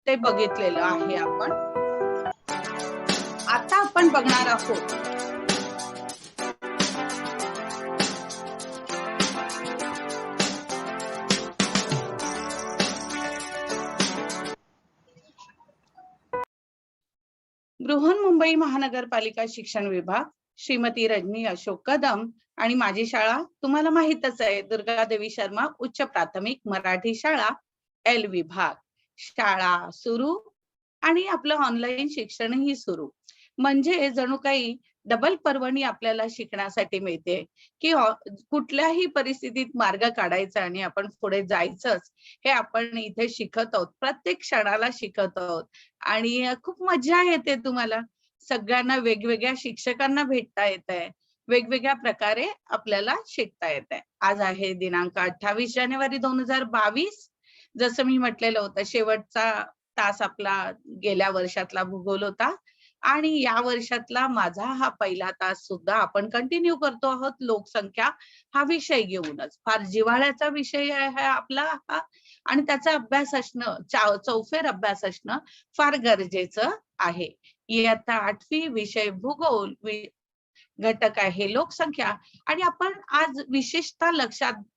ते बघितलेलं आहे आपण. आता आपण बघणार आहोत बृहन्मुंबई महानगरपालिका शिक्षण विभाग, श्रीमती रजनी अशोक कदम आणि माझी शाळा तुम्हाला माहितच आहे, दुर्गादेवी शर्मा उच्च प्राथमिक मराठी शाळा एल विभाग. शाळा सुरू आणि आपलं ऑनलाईन शिक्षणही सुरू, म्हणजे जणू काही डबल पर्वणी आपल्याला शिकण्यासाठी मिळते की कुठल्याही परिस्थितीत मार्ग काढायचा आणि आपण पुढे जायचंच, हे आपण इथे शिकत आहोत, प्रत्येक क्षणाला शिकत आहोत. आणि खूप मजा येते, तुम्हाला सगळ्यांना वेगवेगळ्या शिक्षकांना भेटता येत आहे, वेगवेगळ्या प्रकारे आपल्याला शिकता येत आहे. आज आहे दिनांक 28 जानेवारी 2022. जसं मी म्हटलेलं होतं, शेवटचा तास आपला गेल्या वर्षातला भूगोल होता आणि या वर्षातला माझा हा पहिला तास सुद्धा आपण कंटिन्यू करतो आहोत, लोकसंख्या हा विषय घेऊनच. फार जिव्हाळ्याचा विषय आहे आपला हा आणि त्याचा अभ्यास असणं, चौफेर अभ्यास असणं फार गरजेचं आहे. इयत्ता 8वी विषय भूगोल, घटक आहे लोकसंख्या आणि आपण आज विशेषतः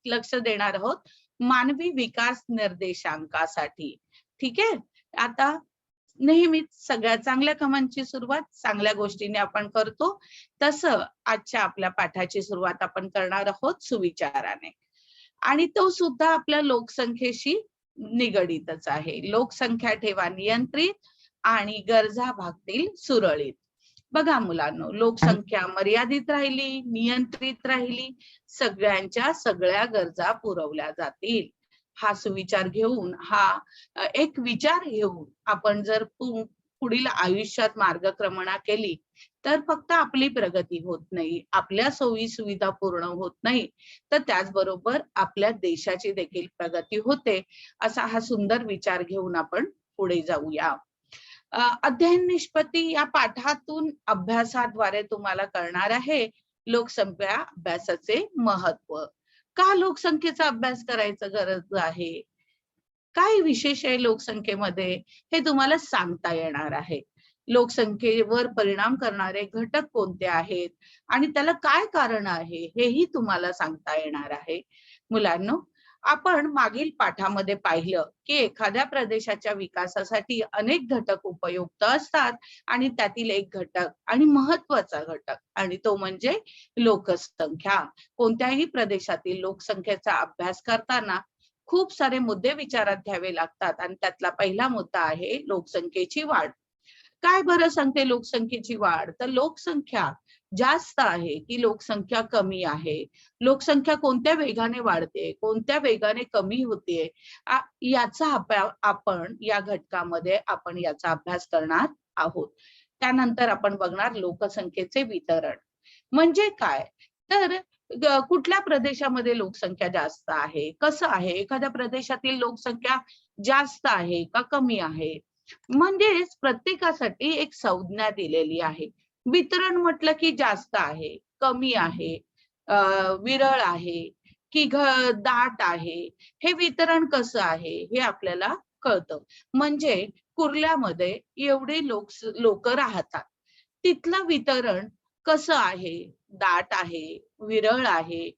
लक्ष देणार आहोत मानवी विकास निर्देशांकासाठी. ठीक आहे. आता नेहमीच सगळ्या चांगल्या कामांची सुरुवात चांगल्या गोष्टीने आपण करतो, तसं आजच्या आपल्या पाठाची सुरुवात आपण करणार आहोत सुविचाराने, आणि तो सुद्धा आपल्या लोकसंख्येशी निगडीतच आहे. लोकसंख्या ठेवा नियंत्रित आणि गरजा भागतील सुरळीत. बघा मुलांनो, लोकसंख्या मर्यादित राहिली, नियंत्रित राहिली, सगळ्यांच्या सगळ्या गरजा पुरवल्या जातील. हा सुविचार घेऊन, हा एक विचार घेऊन आपण जर पुढील आयुष्यात मार्गक्रमणा केली तर फक्त आपली प्रगती होत नाही, आपल्या सोयी सुविधा पूर्ण होत नाही, तर त्याचबरोबर आपल्या देशाची देखील प्रगती होते. असा हा सुंदर विचार घेऊन आपण पुढे जाऊया. अध्ययन निष्पत्ती या पाठातून अभ्यासाद्वारे तुम्हाला कळणार आहे लोकसंख्या अभ्यासाचे महत्व. का लोकसंख्येचा अभ्यास करायचं गरज आहे, काय विशेष आहे लोकसंख्येमध्ये, हे तुम्हाला सांगता येणार आहे. लोकसंख्येवर परिणाम करणारे घटक कोणते आहेत आणि त्याला काय कारण आहे, हेही तुम्हाला सांगता येणार आहे. मुलांनो, आपण मागील पाठामध्ये पाहिलं की एखाद्या प्रदेशाच्या विकासासाठी अनेक घटक उपयुक्त असतात आणि त्यातील एक घटक आणि महत्वाचा घटक, आणि तो म्हणजे लोकसंख्या. कोणत्याही प्रदेशातील लोकसंख्येचा अभ्यास करताना खूप सारे मुद्दे विचारात घ्यावे लागतात आणि त्यातला पहिला मुद्दा आहे लोकसंख्येची वाढ. काय बरं सांगते लोकसंख्येची वाढ? तर लोकसंख्या जास्त आहे की लोकसंख्या कमी आहे, लोकसंख्या कोणत्या वेगाने वाढते, कोणत्या वेगाने कमी होते, याचा आपण या घटकामध्ये आपण याचा अभ्यास करणार आहोत. त्यानंतर आपण बघणार लोकसंख्येचे वितरण म्हणजे काय. तर कुठल्या प्रदेशामध्ये लोकसंख्या जास्त आहे, कसं आहे, एखाद्या प्रदेशातील लोकसंख्या जास्त आहे का कमी आहे, म्हणजेच प्रत्येकासाठी एक संज्ञा दिलेली आहे. वितरण म्हटलं की जास्त आहे, कमी आहे, विरळ आहे की दाट आहे, हे वितरण कसं आहे हे आपल्याला कळतं. म्हणजे कुर्ल्यामध्ये एवढे लोक राहतात, तिथलं वितरण कसं आहे, दाट आहे, विरळ आहे,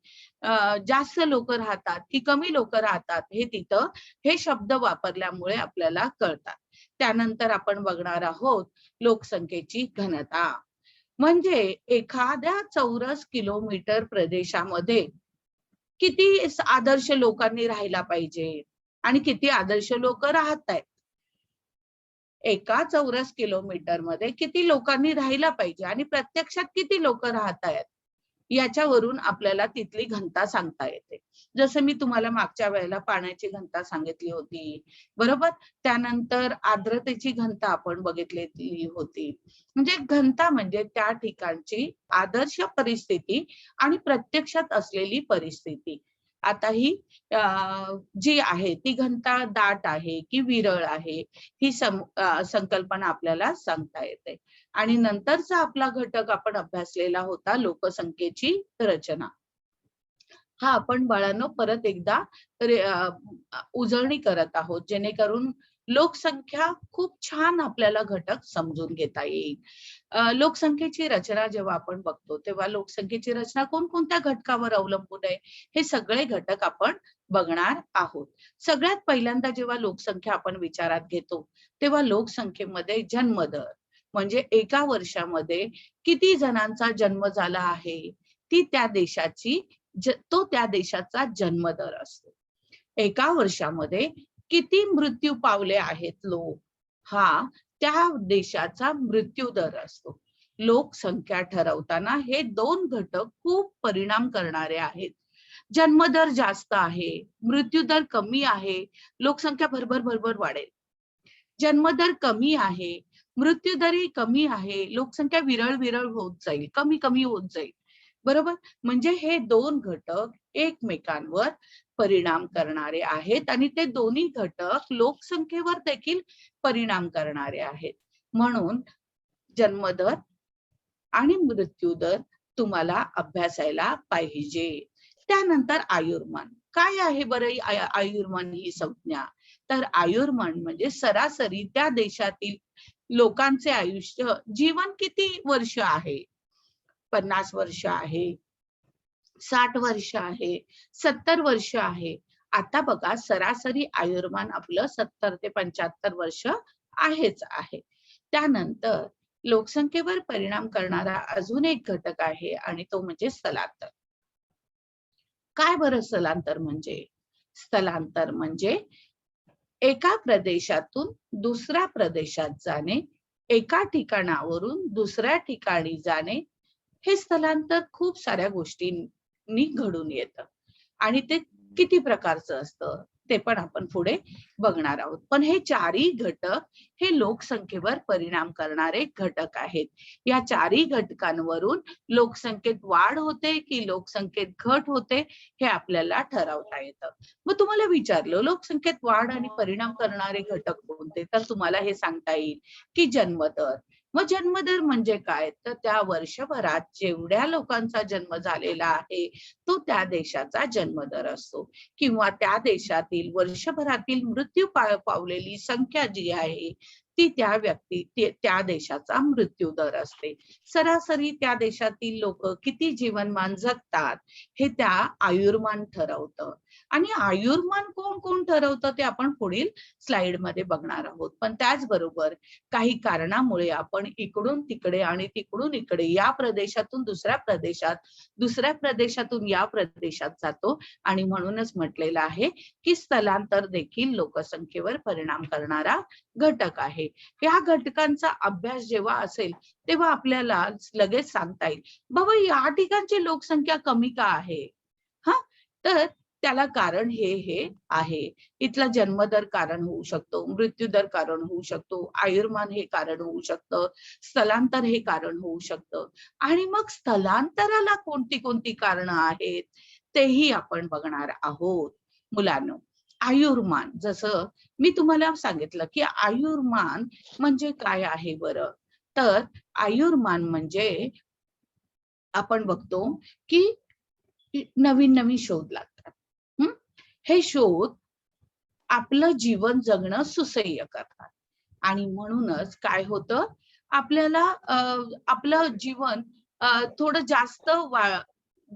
जास्त लोक राहतात की कमी लोक राहतात, हे तिथं हे शब्द वापरल्यामुळे आपल्याला कळतात. त्यानंतर आपण बघणार आहोत लोकसंख्येची घनता. म्हणजे एखाद्या चौरस किलोमीटर प्रदेशामध्ये किती आदर्श लोकांनी राहायला पाहिजे आणि किती आदर्श लोक राहत आहेत, एका चौरस किलोमीटर मध्ये किती लोकांनी राहायला पाहिजे आणि प्रत्यक्षात किती लोक राहत आहेत, याच्यावरून आपल्याला तिथली घनता सांगता येते. जसं मी तुम्हाला मागच्या वेळेला पाण्याची घनता सांगितली होती, बरोबर. त्यानंतर आर्द्रतेची घनता आपण बघितलेली होती. म्हणजे घनता म्हणजे त्या ठिकाणची आदर्श परिस्थिती आणि प्रत्यक्षात असलेली परिस्थिती. आता ही जी आहे ती घनता दाट आहे की विरळ आहे, ही संकल्पना आपल्याला सांगता येते. आणि नंतरचा आपला घटक आपण अभ्यासलेला होता लोकसंख्येची रचना. हा आपण बाळांनो परत एकदा उजळणी करत आहोत, जेणेकरून लोकसंख्या खूप छान आपल्याला घटक समजून घेता येईल. लोकसंख्येची रचना जेव्हा आपण बघतो तेव्हा लोकसंख्येची रचना कोणकोणत्या घटकावर अवलंबून आहे हे सगळे घटक आपण बघणार आहोत. सगळ्यात पहिल्यांदा जेव्हा लोकसंख्या आपण विचारात घेतो तेव्हा लोकसंख्येमध्ये जन्मदर म्हणजे एका वर्षामध्ये किती जणांचा जन्म झाला आहे ती त्या देशाची तो त्या देशाचा जन्मदर असतो. एका वर्षामध्ये किती मृत्यू पावले आहेत लोक हा त्या देशाचा मृत्यू दर असतो. लोकसंख्या ठरवताना हे दोन घटक खूप परिणाम करणारे आहेत. जन्मदर जास्त आहे, मृत्यूदर कमी आहे, लोकसंख्या भरभर भरभर वाढेल. जन्मदर कमी आहे, मृत्यूदरही कमी आहे, लोकसंख्या विरळ विरळ होत जाईल, कमी कमी होत जाईल. बरोबर? म्हणजे हे दोन घटक एकमेकांवर परिणाम करणारे आहेत आणि ते दोन्ही घटक लोकसंख्येवर देखील परिणाम करणारे आहेत. म्हणून जन्मदर आणि मृत्यूदर तुम्हाला अभ्यासायला पाहिजे. त्यानंतर आयुर्मान. काय आहे बरं आयुर्मान ही संज्ञा? तर आयुर्मान म्हणजे सरासरी त्या देशातील लोकांचे आयुष्य जीवन किती वर्ष आहे? 50 वर्ष आहे, 60 वर्ष आहे, 70 वर्ष आहे. आता बघा सरासरी आयुर्मान आपलं 70 ते 75 वर्ष आहेच आहे. त्यानंतर लोकसंख्येवर परिणाम करणारा अजून एक घटक आहे आणि तो म्हणजे स्थलांतर. काय बरं स्थलांतर म्हणजे? स्थलांतर म्हणजे एका प्रदेशातून दुसऱ्या प्रदेशात जाणे, एका ठिकाणावरून दुसऱ्या ठिकाणी जाणे, हे स्थलांतर खूप साऱ्या गोष्टींनी घडून येतं आणि ते किती प्रकारचं असतं ते पण आपण पुढे बघणार आहोत. पण हे चारही घटक हे लोकसंख्येवर परिणाम करणारे घटक आहेत. या चारही घटकांवरून लोकसंख्येत वाढ होते की लोकसंख्येत घट होते हे आपल्याला ठरवता येतं. मग तुम्हाला विचारलं लोकसंख्येत वाढ आणि परिणाम करणारे घटक कोणते, तर तुम्हाला हे सांगता येईल की जन्मदर. मग जन्मदर म्हणजे काय? तर त्या वर्षभरात जेवढ्या लोकांचा जन्म झालेला आहे तो त्या देशाचा जन्मदर असतो किंवा त्या देशातील वर्षभरातील मृत्यू पावलेली संख्या जी आहे ती त्या देशाचा मृत्यू दर असते. सरासरी त्या देशातील लोक किती जीवनमान जगतात हे त्या आयुर्मान ठरवतं. आणि आयुर्मान कोण कोण ठरवतं ते आपण पुढील स्लाइड मध्ये बघणार आहोत. पण त्याचबरोबर काही कारणामुळे आपण इकडून तिकडे आणि तिकडून इकडे या प्रदेशातून दुसऱ्या प्रदेशात, दुसऱ्या प्रदेशातून या प्रदेशात जातो आणि म्हणूनच म्हटलेलं आहे की स्थलांतर देखील लोकसंख्येवर परिणाम करणारा घटक आहे. या घटकांचा अभ्यास जेव्हा असेल तेव्हा आपल्याला लगेच सांगता येईल बाबा या ठिकाणची लोकसंख्या कमी का आहे. हा, तर त्याला कारण हे आहे. इथला जन्मदर कारण होऊ शकतो, मृत्यूदर कारण होऊ शकतो, आयुर्मान हे कारण होऊ शकतं, स्थलांतर हे कारण होऊ शकतं. आणि मग स्थलांतराला कोणती कोणती कारणं आहेत तेही आपण बघणार आहोत. मुलांनो, आयुर्मान जसं मी तुम्हाला सांगितलं की आयुर्मान म्हणजे काय आहे बरं? तर आयुर्मान म्हणजे आपण बघतो की नवीन नवीन शोध लागतात. हे शोध आपलं जीवन जगणं सुसह्य करतात आणि म्हणूनच काय होतं आपल्याला आपलं जीवन थोडं जास्त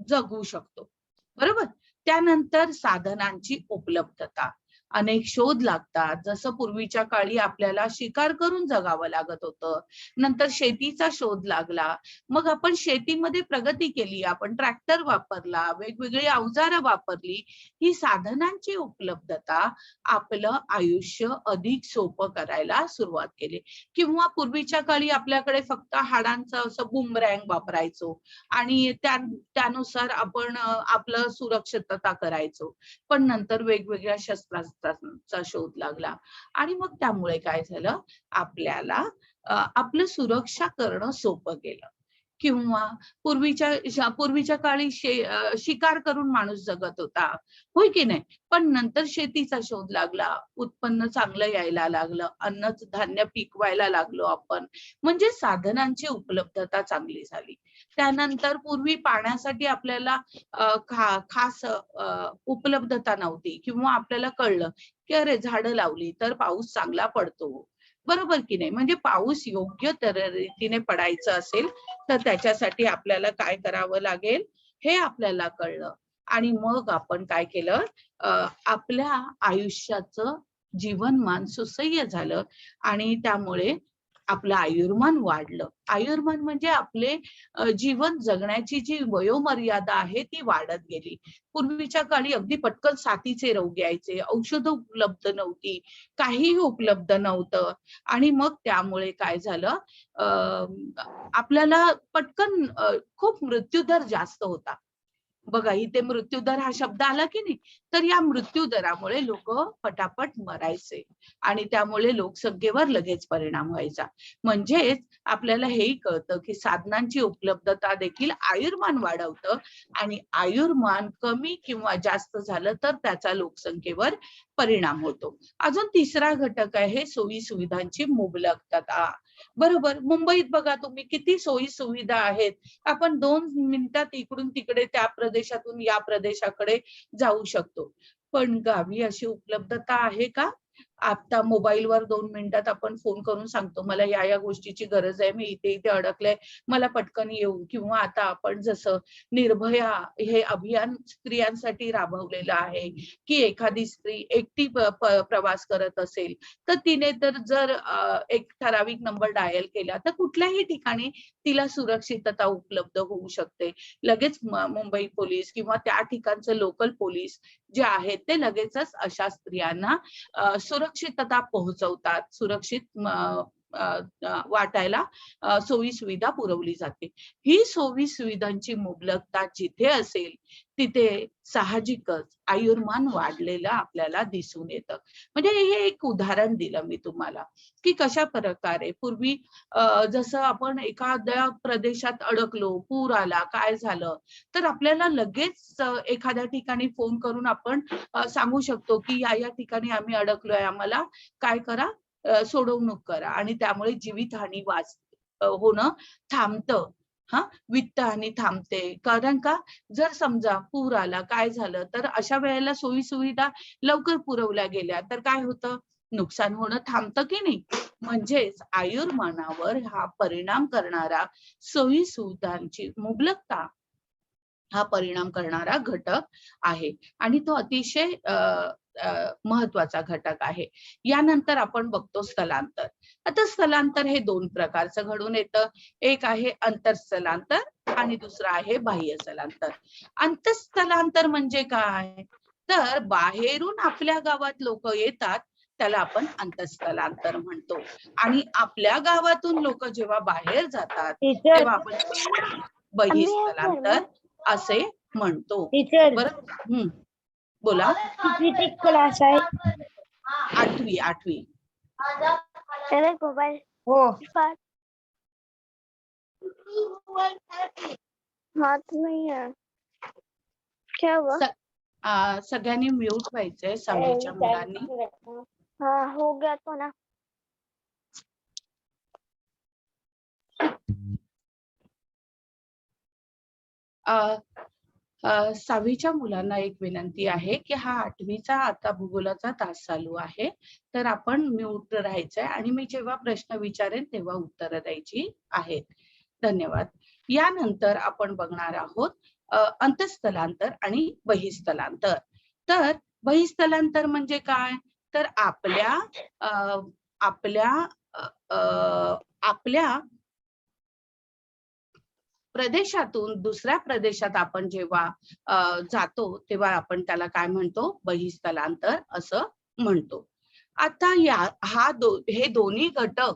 जगू शकतो. बरोबर? त्यानंतर साधनांची उपलब्धता. अनेक शोध लागतात. जसं पूर्वीच्या काळी आपल्याला शिकार करून जगावं लागत होतं. नंतर शेतीचा शोध लागला. मग आपण शेतीमध्ये प्रगती केली. आपण ट्रॅक्टर वापरला, वेगवेगळी अवजारं वापरली. ही साधनांची उपलब्धता आपलं आयुष्य अधिक सोपं करायला सुरुवात केली. किंवा पूर्वीच्या काळी आपल्याकडे फक्त हाडांचं असं बुमरॅंग वापरायचो आणि त्यानुसार आपण आपलं सुरक्षितता करायचो. पण नंतर वेगवेगळ्या शस्त्रास्त्रांचा शोध लागला आणि मग त्यामुळे काय झालं आपल्याला आपलं सुरक्षा करणं सोपं गेलं. किंवा पूर्वीच्या काळी शिकार करून माणूस जगत होता, होय की नाही? पण नंतर शेतीचा शोध लागला, उत्पन्न चांगलं यायला लागलं, अन्न धान्य पिकवायला लागलो आपण, म्हणजे साधनांची उपलब्धता चांगली झाली. त्यानंतर पूर्वी पाण्यासाठी आपल्याला खास उपलब्धता नव्हती, किंवा आपल्याला कळलं की अरे झाडं लावली तर पाऊस चांगला पडतो, बरोबर की नाही? म्हणजे पाऊस योग्य रीतीने पडायचं असेल तर त्याच्यासाठी आपल्याला काय करावं लागेल हे आपल्याला कळलं. आणि मग आपण काय केलं, आपल्या आयुष्याचं जीवनमान सुसह्य झालं आणि त्यामुळे आपलं आयुर्मान वाढलं. आयुर्मान म्हणजे आपले जीवन जगण्याची जी वयोमर्यादा आहे ती वाढत गेली. पूर्वीच्या काळी अगदी पटकन साथीचे रोग यायचे, औषधं उपलब्ध नव्हती, काहीही उपलब्ध नव्हतं. आणि मग त्यामुळे काय झालं, आपल्याला पटकन खूप मृत्यूदर जास्त होता. बघा, इथे मृत्यूदर हा शब्द आला की नाही, तर या मृत्यूदरामुळे लोक पटापट मरायचे आणि त्यामुळे लोकसंख्येवर लगेच परिणाम व्हायचा. म्हणजेच आपल्याला हेही कळतं की साधनांची उपलब्धता देखील आयुर्मान वाढवतं, आणि आयुर्मान कमी किंवा जास्त झालं तर त्याचा लोकसंख्येवर परिणाम होतो. अजून तिसरा घटक आहे सोयी सुविधांची मुबलकता. बरोबर, मुंबईत बघा तुम्ही किती सोयी सुविधा आहेत. आपण 2 मिनिटात इकडून तिकडे त्या प्रदेशातून या प्रदेशाकडे जाऊ शकतो. पण गावी अशी उपलब्धता आहे का? आता मोबाईलवर 2 मिनिटात आपण फोन करून सांगतो, मला या गोष्टीची गरज आहे, मी इथे अडकले, मला पटकन येऊन. किंवा आता आपण जसं निर्भया हे अभियान स्त्रियांसाठी राबवलेलं आहे, की एखादी स्त्री एकटी प्रवास करत असेल तर तिने तर जर एक ठराविक नंबर डायल केला तर कुठल्याही ठिकाणी तिला सुरक्षितता उपलब्ध होऊ शकते. लगेच मुंबई पोलीस किंवा त्या ठिकाणचे लोकल पोलीस जे आहेत ते लगेचच अशा स्त्रियांना सुरक्षितता पोहोचवतात, सुरक्षित वाटायला सोयी सुविधा पुरवली जाते. ही सोयी सुविधांची मुबलकता जिथे असेल तिथे साहजिकच आयुर्मान वाढलेलं आपल्याला दिसून येतं. म्हणजे हे एक उदाहरण दिलं मी तुम्हाला की कशा प्रकारे पूर्वी जसं आपण एखाद्या प्रदेशात अडकलो, पूर आला, काय झालं, तर आपल्याला लगेच एखाद्या ठिकाणी फोन करून आपण सांगू शकतो की या ठिकाणी आम्ही अडकलोय, आम्हाला काय करा, सोडवणूक करा. आणि त्यामुळे जीवितहानी होणं थांबतं. हा, वित्तहानी थांबते. कारण का, जर समजा पूर आला, काय झालं, तर अशा वेळेला सोयी सुविधा लवकर पुरवल्या गेल्या तर काय होतं, नुकसान होणं थांबतं की नाही? म्हणजेच आयुर्मानावर हा परिणाम करणारा सोयी सुविधांची मुबलकता हा परिणाम करणारा घटक आहे आणि तो अतिशय महत्वाचा घटक आहे. यानंतर आपण बघतो स्थलांतर. आता स्थलांतर हे 2 प्रकारचं घडून येतं. एक आहे अंतरस्थलांतर आणि दुसरं आहे बाह्य स्थलांतर. अंतरस्थलांतर म्हणजे काय? तर बाहेरून आपल्या गावात लोक येतात, त्याला आपण अंतरस्थलांतर म्हणतो. आणि आपल्या गावातून लोक जेव्हा बाहेर जातात टीचर तेव्हा आपण बहिस्थलांतर असे म्हणतो. टीचर बरं, बोला. किती क्लास आहे? 8वी. मोबाईल हो हाथ नहीं है क्या हुआ? सगळ्यांनी म्यूट व्हायचंय, 6वीच्या मुलांनी. हाँ हो गया तो ना. अ, 6वीच्या मुलांना एक विनंती आहे की हा 8वीचा आता भूगोलाचा तास चालू आहे, तर आपण म्यूट राहायचंय आणि मी जेव्हा प्रश्न विचारेन तेव्हा उत्तरं द्यायची आहेत. धन्यवाद. यानंतर आपण बघणार आहोत अंतःस्थलांतर आणि बहिस्थलांतर. तर बहिस्थलांतर म्हणजे काय? तर आपल्या प्रदेशातून दुसऱ्या प्रदेशात आपण जेव्हा जातो तेव्हा आपण त्याला काय म्हणतो? बहिस्थलांतर असं म्हणतो. आता हे दोन्ही घटक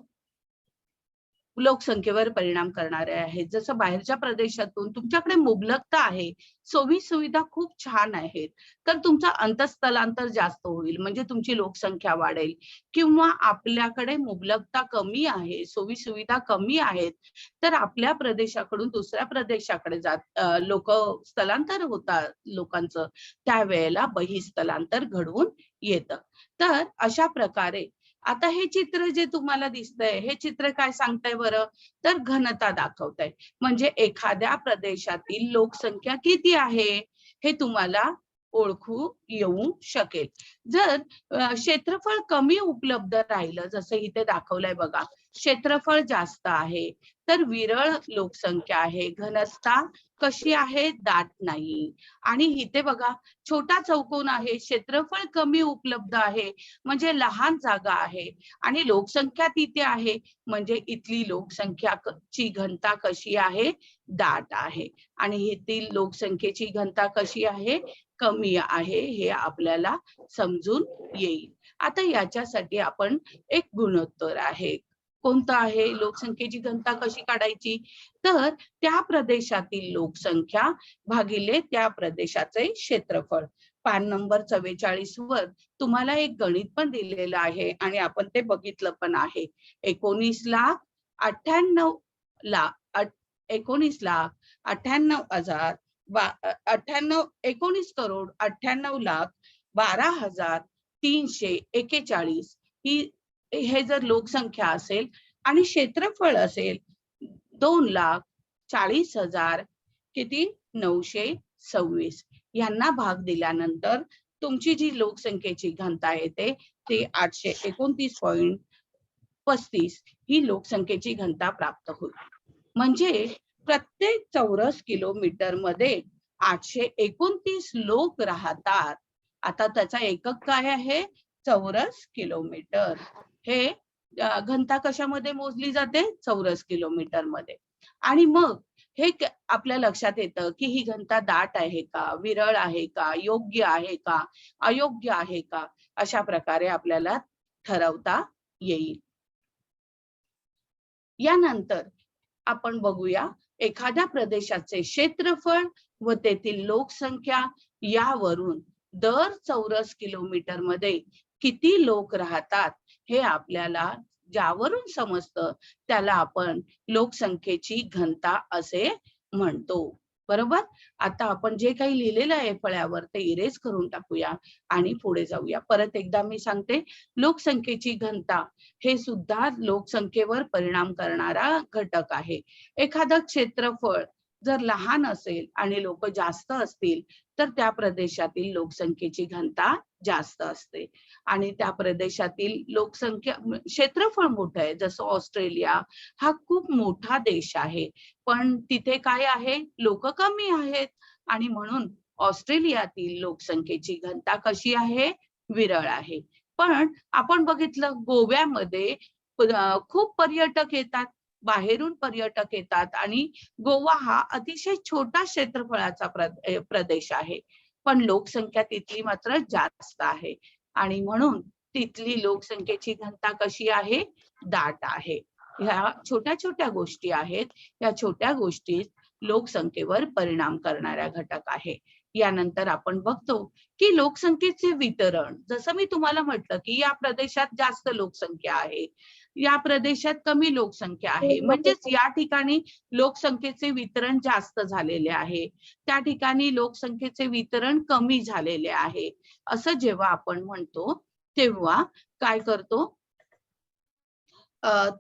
लोकसंख्येवर परिणाम करणारे आहेत. जसं बाहेरच्या प्रदेशातून तुमच्याकडे मुबलकता आहे, सोयी सुविधा खूप छान आहेत, तर तुमचं अंतःस्थलांतर जास्त होईल, म्हणजे तुमची लोकसंख्या वाढेल. किंवा आपल्याकडे मुबलकता कमी आहे, सोयी सुविधा कमी आहेत, तर आपल्या प्रदेशाकडून दुसऱ्या प्रदेशाकडे लोक स्थलांतर होतात लोकांचं, त्यावेळेला बहिस्थलांतर घडवून येतं. तर अशा प्रकारे आता हे चित्र जे तुम्हाला दिसतंय, हे चित्र काय सांगतंय बरं? तर घनता दाखवतंय. म्हणजे एखाद्या प्रदेशातील लोकसंख्या किती आहे, हे तुम्हाला ओळखू येऊ शकेल. जर क्षेत्रफळ कमी उपलब्ध राहिलं, जसं इथे दाखवलंय बघा, क्षेत्रफळ जास्त आहे, तर विरळ लोकसंख्या आहे, घनता कशी आहे, दाट नाही. आणि इथे बघा, छोटा चौकोन आहे, क्षेत्रफळ कमी उपलब्ध आहे, म्हणजे लहान जागा आहे, आणि लोकसंख्या तिथे आहे, म्हणजे इथली लोकसंख्या ची घनता कशी आहे, दाट आहे. आणि येथील लोकसंख्येची घनता कशी आहे, कमी आहे, हे आपल्याला समजून येईल. आता याच्यासाठी आपण एक गुणोत्तर आहे. कोणतं आहे? लोकसंख्येची घनता कशी काढायची? तर त्या प्रदेशातील लोकसंख्या भागिले त्या प्रदेशाचे क्षेत्रफळ. पान नंबर 44 वर तुम्हाला एक गणित पण दिलेलं आहे आणि आपण ते बघितलं पण आहे. 19,98,19 ही हे जर लोकसंख्या असेल आणि क्षेत्रफळ असेल 2,40,000 किती 926, यांना भाग दिल्यानंतर तुमची जी लोकसंख्येची घनता येते ते 829.35 ही लोकसंख्येची घनता प्राप्त होईल. म्हणजे प्रत्येक चौरस किलोमीटर मध्ये 829 लोक राहतात. आता त्याचा एकक काय आहे? चौरस किलोमीटर. हे घनता कशामध्ये मोजली जाते? चौरस किलोमीटर मध्ये. आणि मग हे आपल्या लक्षात येतं की ही घनता दाट आहे का, विरळ आहे का, योग्य आहे का, अयोग्य आहे का, अशा प्रकारे आपल्याला ठरवता येईल. यानंतर आपण बघूया एखाद्या प्रदेशाचे क्षेत्रफळ व तेथील लोकसंख्या यावरून दर चौरस किलोमीटर मध्ये किती लोक राहतात हे आपल्याला ज्यावरून समजतं त्याला आपण लोकसंख्येची घनता असे म्हणतो. बरोबर. आता आपण जे काही लिहिलेलं आहे फळ्यावर ते इरेज करून टाकूया आणि पुढे जाऊया. परत एकदा मी सांगते, लोकसंख्येची घनता हे सुद्धा लोकसंख्येवर परिणाम करणारा घटक आहे. एखादं क्षेत्रफळ जर लहान असेल आणि लोक जास्त असतील तर त्या प्रदेशातील लोकसंख्येची घनता जास्त असते. आणि त्या प्रदेशातील लोकसंख्या क्षेत्रफळ मोठं आहे, जसं ऑस्ट्रेलिया हा खूप मोठा देश आहे, पण तिथे काय आहे, लोक कमी आहेत, आणि म्हणून ऑस्ट्रेलियातील लोकसंख्येची घनता कशी आहे, विरळ आहे. पण आपण बघितलं गोव्यामध्ये खूप पर्यटक येतात, बाहेरून पर्यटक येतात, आणि गोवा हा अतिशय छोटा क्षेत्रफळाचा प्रदेश आहे, पण लोकसंख्या तिथली मात्र जास्त आहे, आणि म्हणून तिथली लोकसंख्येची घनता कशी आहे, दाट आहे. ह्या छोट्या छोट्या गोष्टी आहेत, या छोट्या गोष्टी लोकसंख्येवर परिणाम करणाऱ्या घटक आहे. यानंतर आपण बघतो की लोकसंख्येचे वितरण, जसं मी तुम्हाला म्हटलं की या प्रदेशात जास्त लोकसंख्या आहे, या प्रदेशात कमी लोकसंख्या आहे, म्हणजेच या ठिकाणी लोकसंख्येचे वितरण जास्त झालेले आहे, त्या ठिकाणी लोकसंख्येचे वितरण कमी झालेले आहे, असं जेव्हा आपण म्हणतो तेव्हा काय करतो,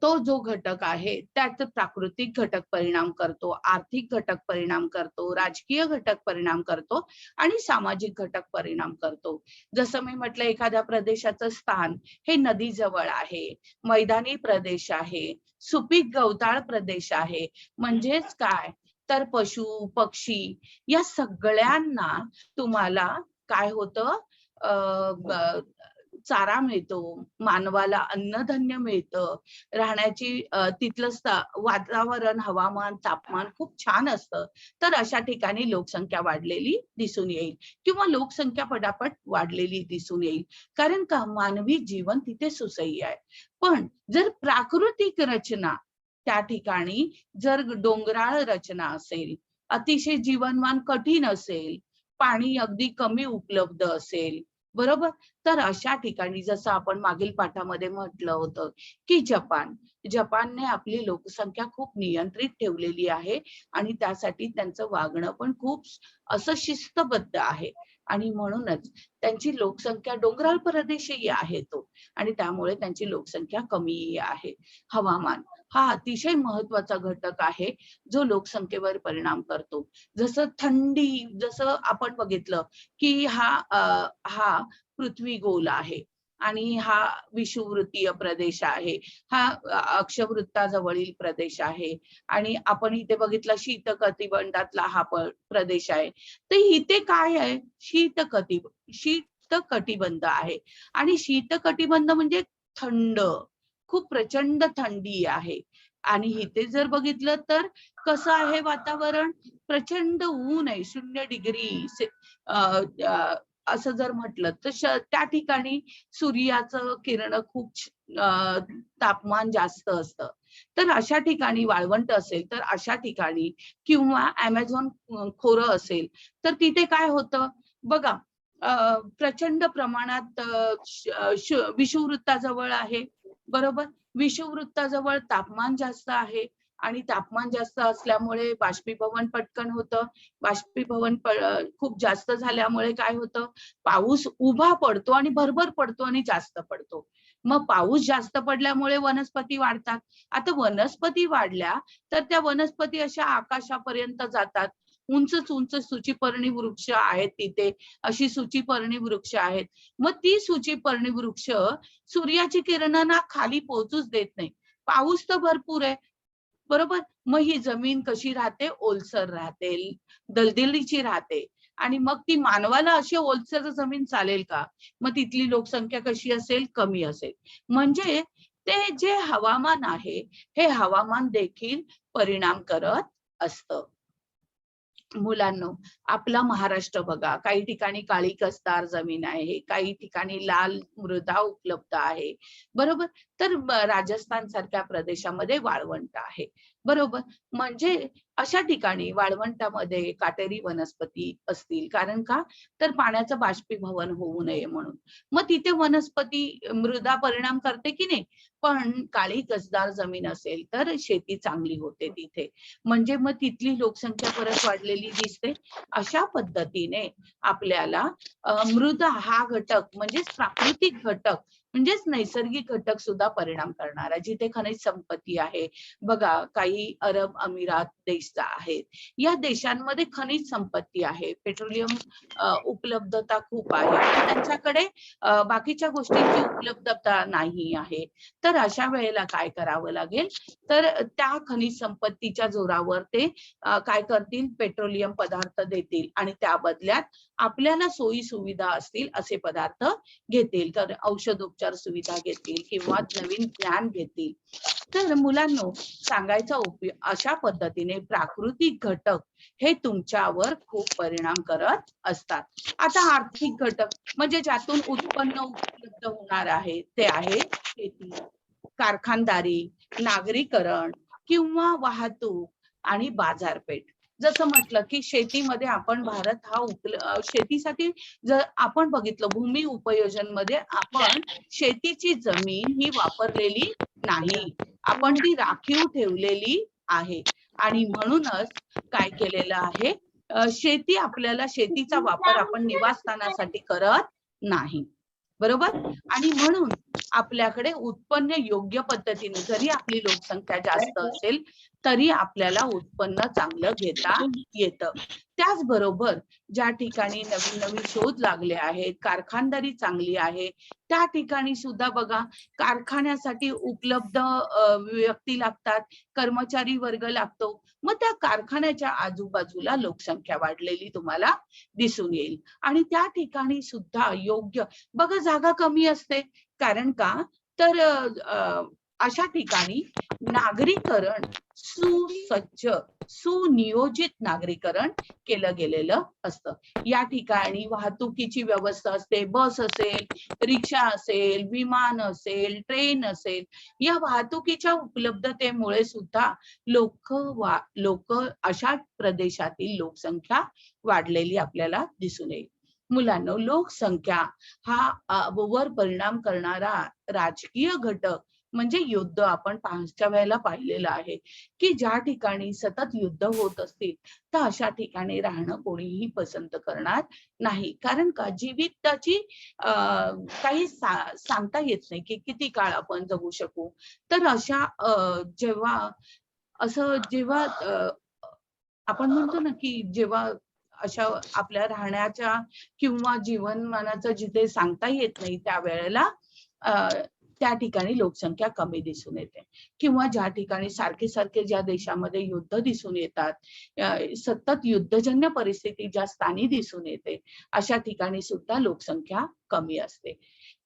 तो जो घटक आहे त्यात प्राकृतिक घटक परिणाम करतो, आर्थिक घटक परिणाम करतो, राजकीय घटक परिणाम करतो आणि सामाजिक घटक परिणाम करतो. जसं मी म्हटलं, एखाद्या प्रदेशाचं स्थान हे नदीजवळ आहे, मैदानी प्रदेश आहे, सुपीक गवताळ प्रदेश आहे, म्हणजेच काय तर पशु पक्षी या सगळ्यांना तुम्हाला काय होतं, चारा मिळतो, मानवाला अन्नधान्य मिळतं, राहण्याची तिथलं वातावरण, हवामान, तापमान खूप छान असतं, तर अशा ठिकाणी लोकसंख्या वाढलेली दिसून येईल किंवा लोकसंख्या पटापट वाढलेली दिसून येईल, कारण का मानवी जीवन तिथे सुसह्य आहे. पण जर प्राकृतिक रचना त्या ठिकाणी जर डोंगराळ रचना असेल, अतिशय जीवनमान कठीण असेल, पाणी अगदी कमी उपलब्ध असेल, बरोबर, तर अशा ठिकाणी जसं आपण मागील पाठामध्ये म्हटलं होतं की जपानने आपली लोकसंख्या खूप नियंत्रित ठेवलेली आहे आणि त्यासाठी त्यांचं वागणं पण खूप असं शिस्तबद्ध आहे आणि म्हणूनच त्यांची लोकसंख्या डोंगराळ प्रदेशही आहे तो आणि त्यामुळे त्यांची लोकसंख्या कमी आहे. हवामान हा अतिशय महत्वाचा घटक आहे जो लोकसंख्येवर परिणाम करतो. जसं थंडी, जसं आपण बघितलं की हा पृथ्वी गोल आहे आणि हा विषुववृत्तीय प्रदेश आहे, हा अक्षवृत्ताजवळील प्रदेश आहे आणि आपण इथे बघितलं शीत कटिबंधातला हा प्रदेश आहे. तर इथे काय आहे, शीत कटिबंध आहे आणि शीत कटिबंध म्हणजे थंड, खूप प्रचंड थंडी आहे आणि इथे जर बघितलं तर कसं आहे वातावरण, प्रचंड ऊन आहे, 0 डिग्री असं जर म्हटलं तर त्या ठिकाणी सूर्याचं किरण खूप तापमान जास्त असतं. तर अशा ठिकाणी वाळवंट असेल तर अशा ठिकाणी किंवा अमेझॉन खोरं असेल तर तिथे काय होतं बघा, प्रचंड प्रमाणात विषुववृत्ताजवळ आहे, बरोबर, विषुववृत्ताजवळ तापमान जास्त आहे आणि तापमान जास्त असल्यामुळे बाष्पीभवन पटकन होतं. बाष्पीभवन खूप जास्त झाल्यामुळे काय होतं, पाऊस उभा पडतो आणि भरभर पडतो आणि जास्त पडतो. मग पाऊस जास्त पडल्यामुळे वनस्पती वाढतात. आता वनस्पती वाढल्या तर त्या वनस्पती अशा आकाशापर्यंत जातात. उंच उंच सूचीपर्णी वृक्ष आहेत तिथे, अशी सूचीपर्णी वृक्ष आहेत. मग ती सूचीपर्णी वृक्ष सूर्याची किरणांना खाली पोहोचूच देत नाही. पाऊस तर भरपूर आहे, बरोबर, मग ही जमीन कशी राहते, ओलसर राहते, दलदलीची राहते आणि मग ती मानवाला अशी ओलसर जमीन चालेल का? मग तिथली लोकसंख्या कशी असेल, कमी असेल. म्हणजे ते जे हवामान आहे हे हवामान देखील परिणाम करत असतं. मुलांनो, आपला महाराष्ट्र बघा, काही ठिकाणी काळी कसदार जमीन आहे, काही ठिकाणी लाल मृदा उपलब्ध आहे, बरोबर, तर राजस्थान सारख्या प्रदेशामध्ये वाळवंट आहे, बरोबर. म्हणजे अशा ठिकाणी वाळवंटामध्ये काटेरी वनस्पती असतील, कारण का, तर पाण्याचं बाष्पीभवन होऊ नये म्हणून. मग तिथे वनस्पती मृदा परिणाम करते की नाही, पण काळी कसदार जमीन असेल तर शेती चांगली होते तिथे, म्हणजे मग तिथली लोकसंख्या परत वाढलेली दिसते. अशा पद्धतीने आपल्याला मृदा हा घटक म्हणजेच प्राकृतिक घटक म्हणजेच नैसर्गिक घटक सुद्धा परिणाम करणारा, जिथे खनिज संपत्ती आहे बघा, काही अरब अमिरात देश आहेत, या देशांमध्ये खनिज संपत्ती आहे, पेट्रोलियम उपलब्धता खूप आहे, पण त्यांच्याकडे बाकीच्या गोष्टींची उपलब्धता नाही आहे. तर अशा वेळेला काय करावं लागेल, तर त्या खनिज संपत्तीच्या जोरावर ते काय करतील, पेट्रोलियम पदार्थ देतील आणि त्या बदल्यात आपल्याला सोयी सुविधा असतील असे पदार्थ घेतील, तर औषधोपचार सुविधा घेतील किंवा नवीन ज्ञान घेतील. तर मुलांनो, सांगायचा उपयोग अशा पद्धतीने प्राकृतिक घटक हे तुमच्यावर खूप परिणाम करत असतात. आता आर्थिक घटक म्हणजे ज्यातून उत्पन्न उपलब्ध होणार आहे ते आहे शेती, कारखानदारी, नागरीकरण किंवा वाहतूक आणि बाजारपेठ. जसं म्हटलं की शेतीमध्ये आपण भारत हा शेतीसाठी जर आपण बघितलं भूमी उपयोजन मध्ये आपण शेतीची जमीन ही वापरलेली नाही, आपण ती राखीव ठेवलेली आहे आणि म्हणूनच काय केलेलं आहे, शेती आपल्याला शेतीचा वापर आपण निवासस्थानासाठी करत नाही, बरोबर, आणि म्हणून आपल्याकडे उत्पन्न योग्य पद्धतीने, जरी आपली लोकसंख्या जास्त असेल तरी आपल्याला उत्पन्न चांगलं घेता येतं. त्याचबरोबर ज्या ठिकाणी नवीन नवीन शोध लागले आहेत, कारखानदारी चांगली आहे, त्या ठिकाणी सुद्धा बघा, कारखान्यासाठी उपलब्ध व्यक्ती लागतात, कर्मचारी वर्ग लागतो, मग त्या कारखान्याच्या आजूबाजूला लोकसंख्या वाढलेली तुम्हाला दिसून येईल आणि त्या ठिकाणी सुद्धा योग्य बघा, जागा कमी असते, कारण का, तर अशा ठिकाणी नागरीकरण सुसज्ज सुनियोजित नागरीकरण केलं गेलेलं असतं. या ठिकाणी वाहतुकीची व्यवस्था असते, बस असेल, रिक्षा असेल, विमान असेल, ट्रेन असेल. या वाहतुकीच्या उपलब्धतेमुळे सुद्धा लोक अशा प्रदेशातील लोकसंख्या वाढलेली आपल्याला दिसून येईल. मुलांनो, लोकसंख्या हा वर परिणाम करणारा राजकीय घटक म्हणजे युद्ध. आपण मागच्या वेळेला पाहिलेलं आहे की ज्या ठिकाणी सतत युद्ध होत असतील तर अशा ठिकाणी राहणं कोणीही पसंत करणार नाही. कारण का, जीविताची काही सांगता येत नाही की किती काळ आपण जगू शकू. तर अशा जेव्हा आपण म्हणतो ना की जेव्हा अशा आपल्या राहण्याच्या किंवा जीवनमानाचं जिथे सांगता येत नाही त्यावेळेला त्या ठिकाणी लोकसंख्या कमी दिसून येते. किंवा ज्या ठिकाणी सारखे सारखे ज्या देशामध्ये युद्ध दिसून येतात, सतत युद्धजन्य परिस्थिती ज्या स्थानी दिसून येते, अशा ठिकाणी सुद्धा लोकसंख्या कमी असते.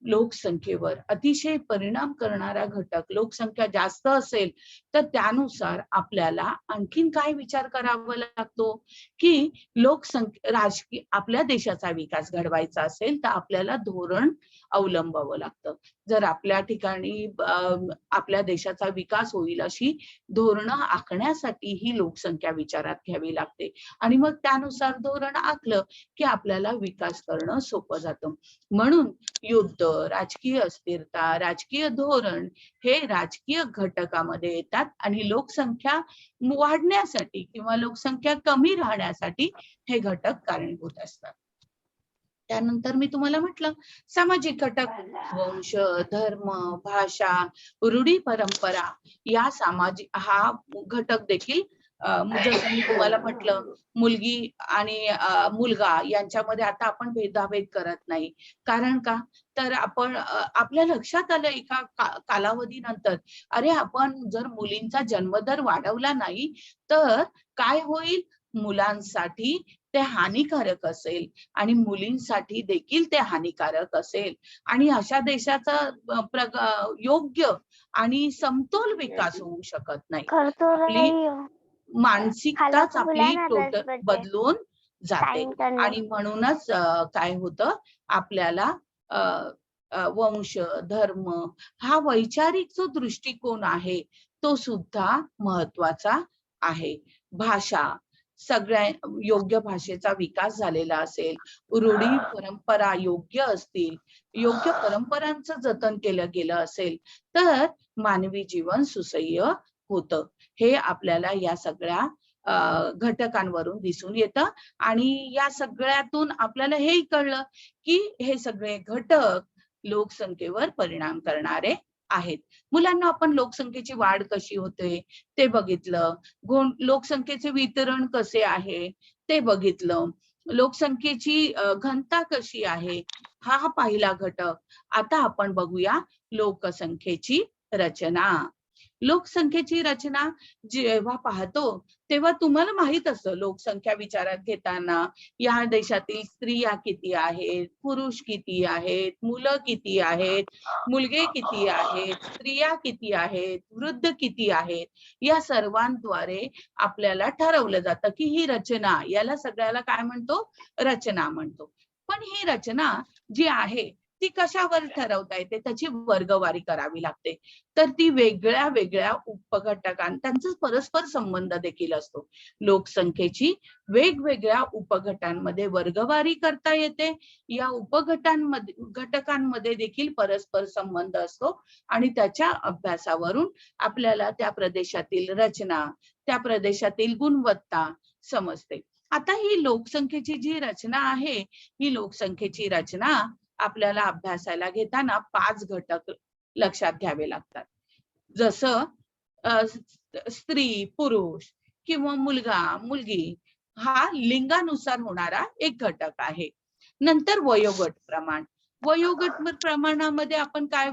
लोकसंख्येवर अतिशय परिणाम करणारा घटक लोकसंख्या जास्त असेल तर त्यानुसार आपल्याला आणखीन काय विचार करावा लागतो की राजकीय आपल्या देशाचा विकास घडवायचा असेल तर आपल्याला धोरण अवलंबावं लागतं. जर आपल्या ठिकाणी आपल्या देशाचा विकास होईल अशी धोरणं आखण्यासाठी ही लोकसंख्या विचारात घ्यावी लागते आणि मग त्यानुसार धोरण आखलं की आपल्याला विकास करणं सोपं जातं. म्हणून युद्ध, राजकीय अस्थिरता, राजकीय धोरण हे राजकीय घटकामध्ये येतात आणि लोकसंख्या वाढण्यासाठी किंवा लोकसंख्या कमी राहण्यासाठी हे घटक कारणीभूत असतात. त्यानंतर मी तुम्हाला म्हटलं सामाजिक घटक, वंश, धर्म, भाषा, रूढी, परंपरा या सामाजिक हा घटक देखील जसं मी तुम्हाला म्हटलं मुलगी आणि मुलगा यांच्यामध्ये आता आपण भेदाभेद करत नाही. कारण का, तर आपण आपल्या लक्षात आलं एका कालावधीनंतर, अरे आपण जर मुलींचा जन्मदर वाढवला नाही तर काय होईल, मुलांसाठी ते हानिकारक असेल आणि मुलींसाठी देखील ते हानिकारक असेल आणि अशा देशाचा योग्य आणि समतोल विकास होऊ शकत नाही. आपली मानसिकताच आपली टोटल बदलून जाते आणि म्हणूनच काय होतं, आपल्याला वंश, धर्म हा वैचारिक जो दृष्टिकोन आहे तो सुद्धा महत्वाचा आहे. भाषा, सगळ्या योग्य भाषेचा विकास झालेला असेल, रूढी परंपरा योग्य असतील, योग्य परंपरांचं जतन केलं गेलं असेल तर मानवी जीवन सुसह्य होतं. हे आपल्याला या सगळ्या घटकांवरून दिसून येतं आणि या सगळ्यातून आपल्याला हेही कळलं की हे सगळे घटक लोकसंख्येवर परिणाम करणारे आहेत. मुलांना आपण लोकसंख्येची वाढ कशी होते ते बघितलं, लोकसंख्येचे वितरण कसे आहे ते बघितलं, लोकसंख्येची घनता कशी आहे हा पहिला घटक. आता आपण बघूया लोकसंख्येची रचना. लोकसंख्येची रचना जेव्हा पाहतो तेव्हा तुम्हाला माहित असतं लोकसंख्या विचारात घेताना या देशातील स्त्रिया किती आहेत, पुरुष किती आहेत, मुलं किती आहेत, मुलगे किती आहेत, स्त्रिया किती आहेत, वृद्ध किती आहेत, या सर्वांद्वारे आपल्याला ठरवलं जातं की ही रचना, याला सगळ्याला काय म्हणतो, रचना म्हणतो. पण ही रचना जी आहे ती कशावर ठरवता येते, त्याची वर्गवारी करावी लागते. तर ती वेगळ्या वेगळ्या उपघटकां त्यांचा परस्पर संबंध देखील असतो. लोकसंख्येची वेगवेगळ्या उपगटांमध्ये वर्गवारी करता येते. या घटकांमध्ये देखील परस्पर संबंध असतो आणि त्याच्या अभ्यासावरून आपल्याला त्या प्रदेशातील रचना, त्या प्रदेशातील गुणवत्ता समजते. आता ही लोकसंख्येची जी रचना आहे, ही लोकसंख्येची रचना आपल्याला अभ्यासाला घेताना 5 घटक लक्षात घ्यावे लागतात. जसं स्त्री, पुरुष किंवा मुलगा, मुलगी हा लिंगानुसार होणारा एक घटक आहे. नंतर वयोगट प्रमाण. वयोगट प्रमाणामध्ये आपण काय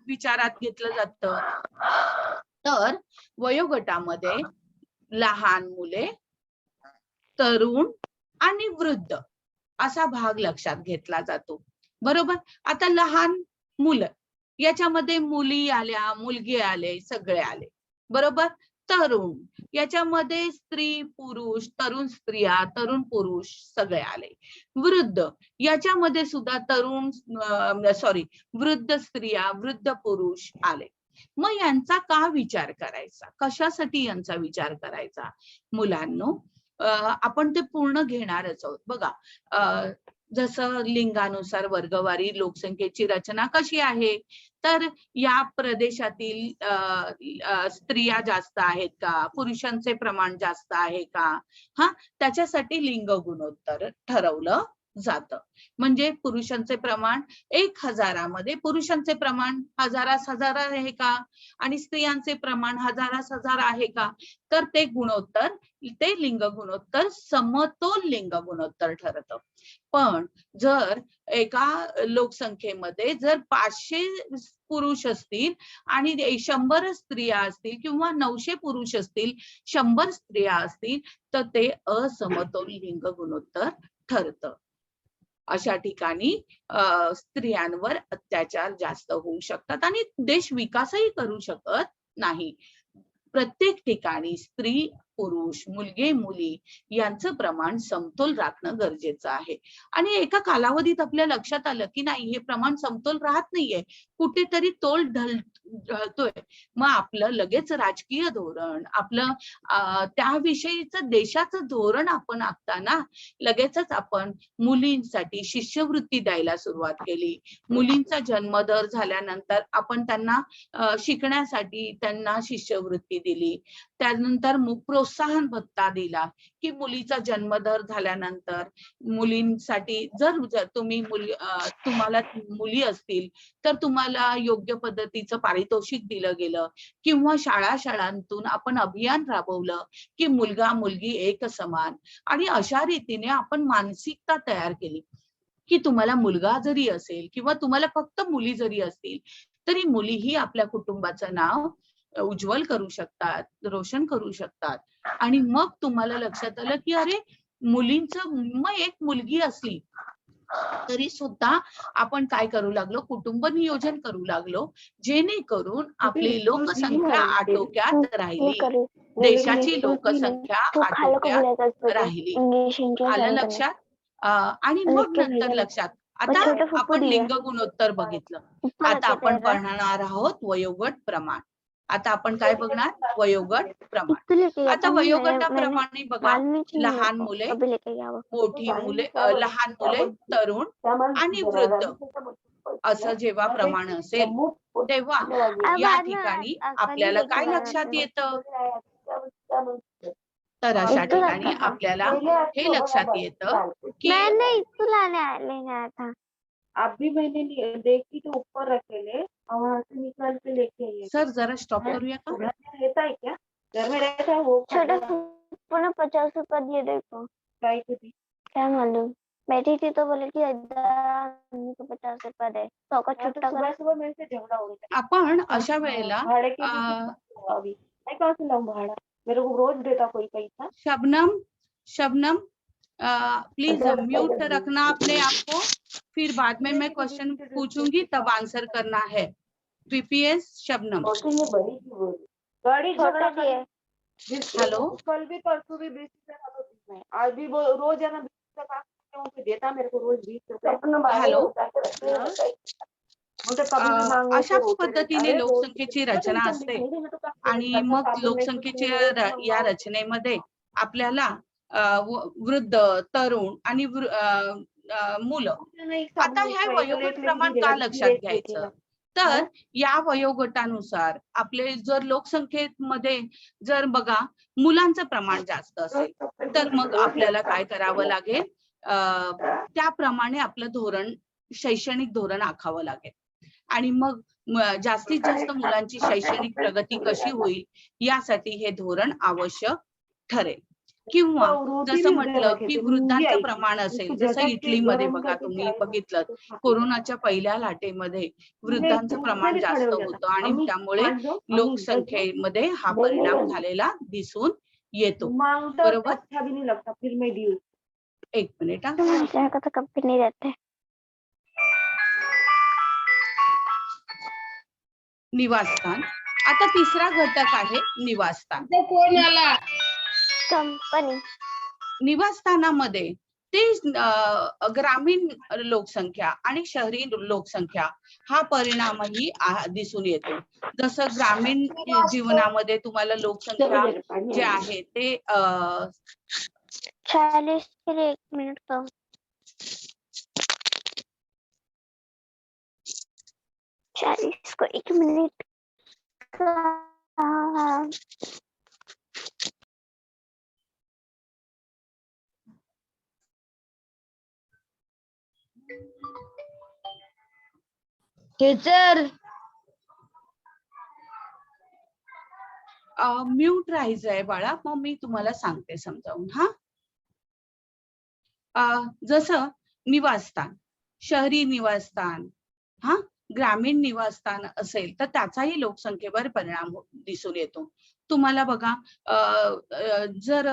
विचारात घेतलं जातं, तर वयोगटामध्ये लहान मुले, तरुण आणि वृद्ध असा भाग लक्षात घेतला जातो. बरोबर. आता लहान मुलं याच्यामध्ये मुली आल्या, मुलगे आले, सगळे आले. बरोबर. तरुण, याच्यामध्ये स्त्री पुरुष, तरुण स्त्रिया, तरुण पुरुष सगळे आले. वृद्ध, याच्यामध्ये सुद्धा तरुण वृद्ध स्त्रिया, वृद्ध पुरुष आले. मग यांचा का विचार करायचा, कशासाठी यांचा विचार करायचा? मुलांनो, आपण ते पूर्ण घेणारच आहोत. बघा, जसं लिंगानुसार वर्गवारी लोकसंख्येची रचना कशी आहे, तर या प्रदेशातील स्त्रिया जास्त आहेत का, पुरुषांचे प्रमाण जास्त आहे का, त्याच्यासाठी लिंग गुणोत्तर ठरवलं जातं. म्हणजे पुरुषांचे प्रमाण 1000मध्ये पुरुषांचे प्रमाण हजारास हजार आहे का, आणि स्त्रियांचे प्रमाण हजारास हजार आहे का, तर ते गुणोत्तर, ते लिंग गुणोत्तर समतोल लिंग गुणोत्तर ठरतं. पण जर एका लोकसंख्येमध्ये जर 500 पुरुष असतील आणि 100 स्त्रिया असतील, किंवा 900 पुरुष असतील, 100 स्त्रिया असतील, तर ते असमतोल लिंग गुणोत्तर ठरतं. अशा ठिकाणी स्त्रियांवर अत्याचार जास्त होऊ शकतात आणि देश विकासही करू शकत नाही. प्रत्येक ठिकाणी स्त्री पुरुष, मुलगे मुली यांचं प्रमाण समतोल राखणं गरजेचं आहे. आणि एका कालावधीत आपल्या लक्षात आलं की नाही, हे प्रमाण समतोल राहत नाहीये, कुठेतरी तोल ढळतोय. मग आपलं लगेच राजकीय धोरण, आपलं त्याविषयीचं देशाचं धोरण आपण आखताना लगेचच आपण मुलींसाठी शिष्यवृत्ती द्यायला सुरुवात केली. मुलींचा जन्मदर झाल्यानंतर आपण त्यांना शिकण्यासाठी त्यांना शिष्यवृत्ती दिली. त्यानंतर प्रोत्साहन भत्ता दिला की मुलीचा जन्मदर झाल्यानंतर मुलींसाठी जर तुम्ही तुम्हाला मुली असतील तर तुम्हाला योग्य पद्धतीचं पारितोषिक दिलं गेलं, किंवा शाळांतून आपण अभियान राबवलं की मुलगा मुलगी एक समान. आणि अशा रीतीने आपण मानसिकता तयार केली की तुम्हाला मुलगा जरी असेल किंवा तुम्हाला फक्त मुली जरी असतील, तरी मुलीही आपल्या कुटुंबाचं नाव उज्ज्वल करू शकतात, रोशन करू शकतात. आणि मग तुम्हाला लक्षात आलं की अरे, मग एक मुलगी असली तरी सुद्धा आपण काय करू लागलो, कुटुंब नियोजन करू लागलो, जेणेकरून आपली लोकसंख्या आटोक्यात राहिली, देशाची लोकसंख्या आटोक्यात राहिली. आलं लक्षात? आणि मग नंतर लक्षात, आता आपण लिंग गुणोत्तर बघितलं, आता आपण पाहणार आहोत वयोगट प्रमाण. आता आपण काय बघणार, वयोगट प्रमाण. आता वयोगटाप्रमाणे बघा, लहान मुले, मोठी मुले, लहान मुले, तरुण आणि वृद्ध असं जेव्हा प्रमाण असेल तेव्हा या ठिकाणी आपल्याला काय लक्षात येतं, तर अशा ठिकाणी आपल्याला हे लक्षात येतं की आप भी मैंने देखी तो ऊपर रखेले और वहाँ से निकाल के लेके आई। सर जरा स्टॉप करूया का? रहता है क्या, घर में रहता है वो? छोटा पुनः 50 रुपए दिए देखो। काय कधी क्या मालूम, बैठी थी तो बोले कि 50 रुपए दे, 100 का छुट्टा सुबह सुबह मेरे से झगड़ा हो गया। आपण अशा वेळेला भाड़े के अभी मैं कहाँ से लाऊं भाड़ा, मेरे को रोज देता कोई पैसा। शबनम प्लीज म्यूट रखना अपने आप को, फिर बाद में मैं क्वेश्चन पूछूंगी तब आंसर करना है। पीपीएस शबनम। गाड़ी झगड़ा है। हेलो, कल भी परसों भी 20 रुपए, आज भी रोज है ना 20 रुपए देता मेरे को, रोज 20 रुपए। हेलो, अशा पद्धतीने लोकसंख्येची रचना असते आणि मग लोकसंख्येच्या या रचनेमध्ये आपल्याला वृद्ध, तरुण आणि मुलं, आता ह्या वयोगट प्रमाण का लक्षात घ्यायचं, तर या वयोगटानुसार आपले जर लोकसंख्येमध्ये जर बघा मुलांचं प्रमाण जास्त असेल तर मग आपल्याला काय करावं लागेल, त्याप्रमाणे आपलं धोरण, शैक्षणिक धोरण आखावं लागेल. आणि मग जास्तीत जास्त मुलांची शैक्षणिक प्रगती कशी होईल यासाठी हे धोरण आवश्यक ठरेल. किंवा जसं म्हटलं की वृद्धांचं प्रमाण असेल, जसं इटलीमध्ये बघा, तुम्ही बघितलं कोरोनाच्या पहिल्या लाटेमध्ये वृद्धांचं प्रमाण जास्त होतं आणि त्यामुळे लोकसंख्येमध्ये हा परिणाम झालेला दिसून येतो. बरोबर, एक मिनिट कंपनी रहते। निवासस्थान, आता तिसरा घटक आहे निवासस्थान. कोण आला? कंपनी. निवासस्थानामध्ये ते ग्रामीण लोकसंख्या आणि शहरी लोकसंख्या हा परिणामही दिसून येतो. जसं ग्रामीण जीवनामध्ये तुम्हाला लोकसंख्या जे आहे ते 40 के लिए 1 मिनट कम. 40 को 1 मिनट का. टीचर म्यूट राहायचंय बाळा, मग मी तुम्हाला सांगते समजावून. हा, जसं निवासस्थान, शहरी निवासस्थान, हा ग्रामीण निवासस्थान असेल तर त्याचाही लोकसंख्येवर परिणाम दिसून येतो. तुम्हाला बघा, जर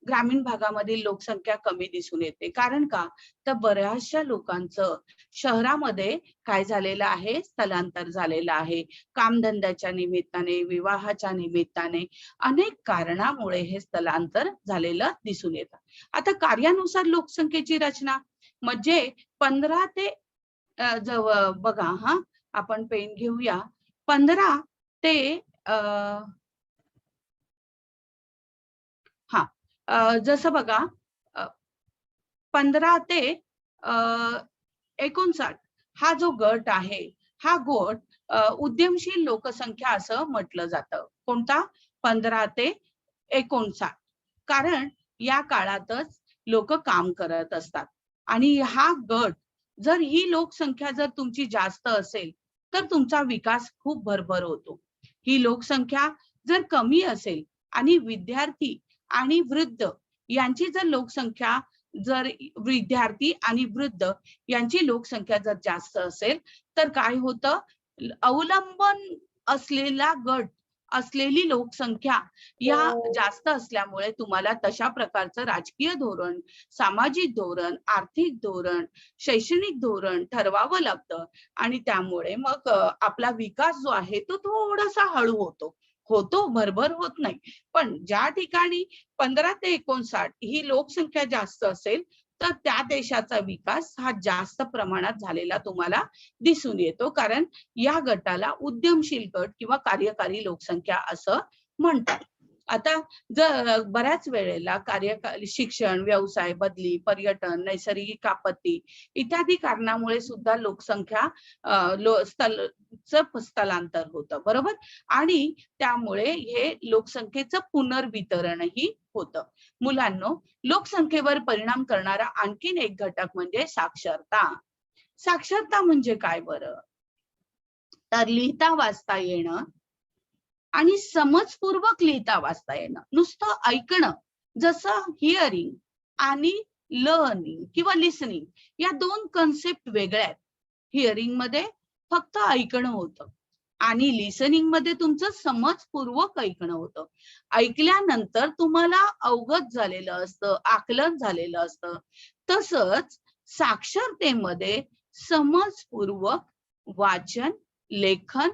ग्रामीण भागामधील लोकसंख्या कमी दिसून येते. कारण का? तर बऱ्याचशा लोकांचं शहरामध्ये काय झालेलं आहे, स्थलांतर झालेलं आहे. कामधंद्याच्या निमित्ताने, विवाहाच्या निमित्ताने, अनेक कारणामुळे हे स्थलांतर झालेलं दिसून येतं. आता कार्यानुसार लोकसंख्येची रचना म्हणजे 15 ते बघा, हा आपण पेन घेऊया. 15 ते जसं बघा, 15 ते 59 हा जो गट आहे, हा गट उद्यमशील लोकसंख्या असं म्हटलं जातं. कोणता? 15 ते 59. कारण या काळातच लोक काम करत असतात. आणि हा गट, जर ही लोकसंख्या जर तुमची जास्त असेल तर तुमचा विकास खूप भरभर होतो. ही लोकसंख्या जर कमी असेल आणि विद्यार्थी आणि वृद्ध यांची जर लोकसंख्या, जर विद्यार्थी आणि वृद्ध यांची लोकसंख्या जर जास्त असेल तर काय होतं, अवलंबन असलेला गट असलेली लोकसंख्या या जास्त असल्यामुळे तुम्हाला तशा प्रकारचं राजकीय धोरण, सामाजिक धोरण, आर्थिक धोरण, शैक्षणिक धोरण ठरवावं लागतं. आणि त्यामुळे मग आपला विकास जो आहे तो थोडासा हळू होतो, भरभर होत नाही. पण ज्या ठिकाणी 15 ते 59 ही लोकसंख्या जास्त असेल तर त्या देशाचा विकास हा जास्त प्रमाणात झालेला तुम्हाला दिसून येतो. कारण या गटाला उद्यमशील गट किंवा कार्यकारी लोकसंख्या असं म्हणतात. आता जर बऱ्याच वेळेला कार्यकारी शिक्षण, व्यवसाय, बदली, पर्यटन, नैसर्गिक आपत्ती इत्यादी कारणामुळे सुद्धा लोकसंख्या स्थलांतर होतं, बरोबर. आणि त्यामुळे हे लोकसंख्येचं पुनर्वितरणही होतं. मुलांनो, लोकसंख्येवर परिणाम करणारा आणखीन एक घटक म्हणजे साक्षरता. साक्षरता म्हणजे काय बरं? तर लिहिता वाचता येणं आणि समजपूर्वक लिहिता वाचता येणं. नुसतं ऐकणं, जसं हिअरिंग आणि लर्निंग किंवा लिसनिंग या 2 कन्सेप्ट वेगळ्या आहेत. हिअरिंग मध्ये फक्त ऐकणं होतं आणि लिसनिंग मध्ये तुमचं समजपूर्वक ऐकणं होतं. ऐकल्यानंतर तुम्हाला अवगत झालेलं असतं, आकलन झालेलं असतं. तसंच साक्षरतेमध्ये समजपूर्वक वाचन, लेखन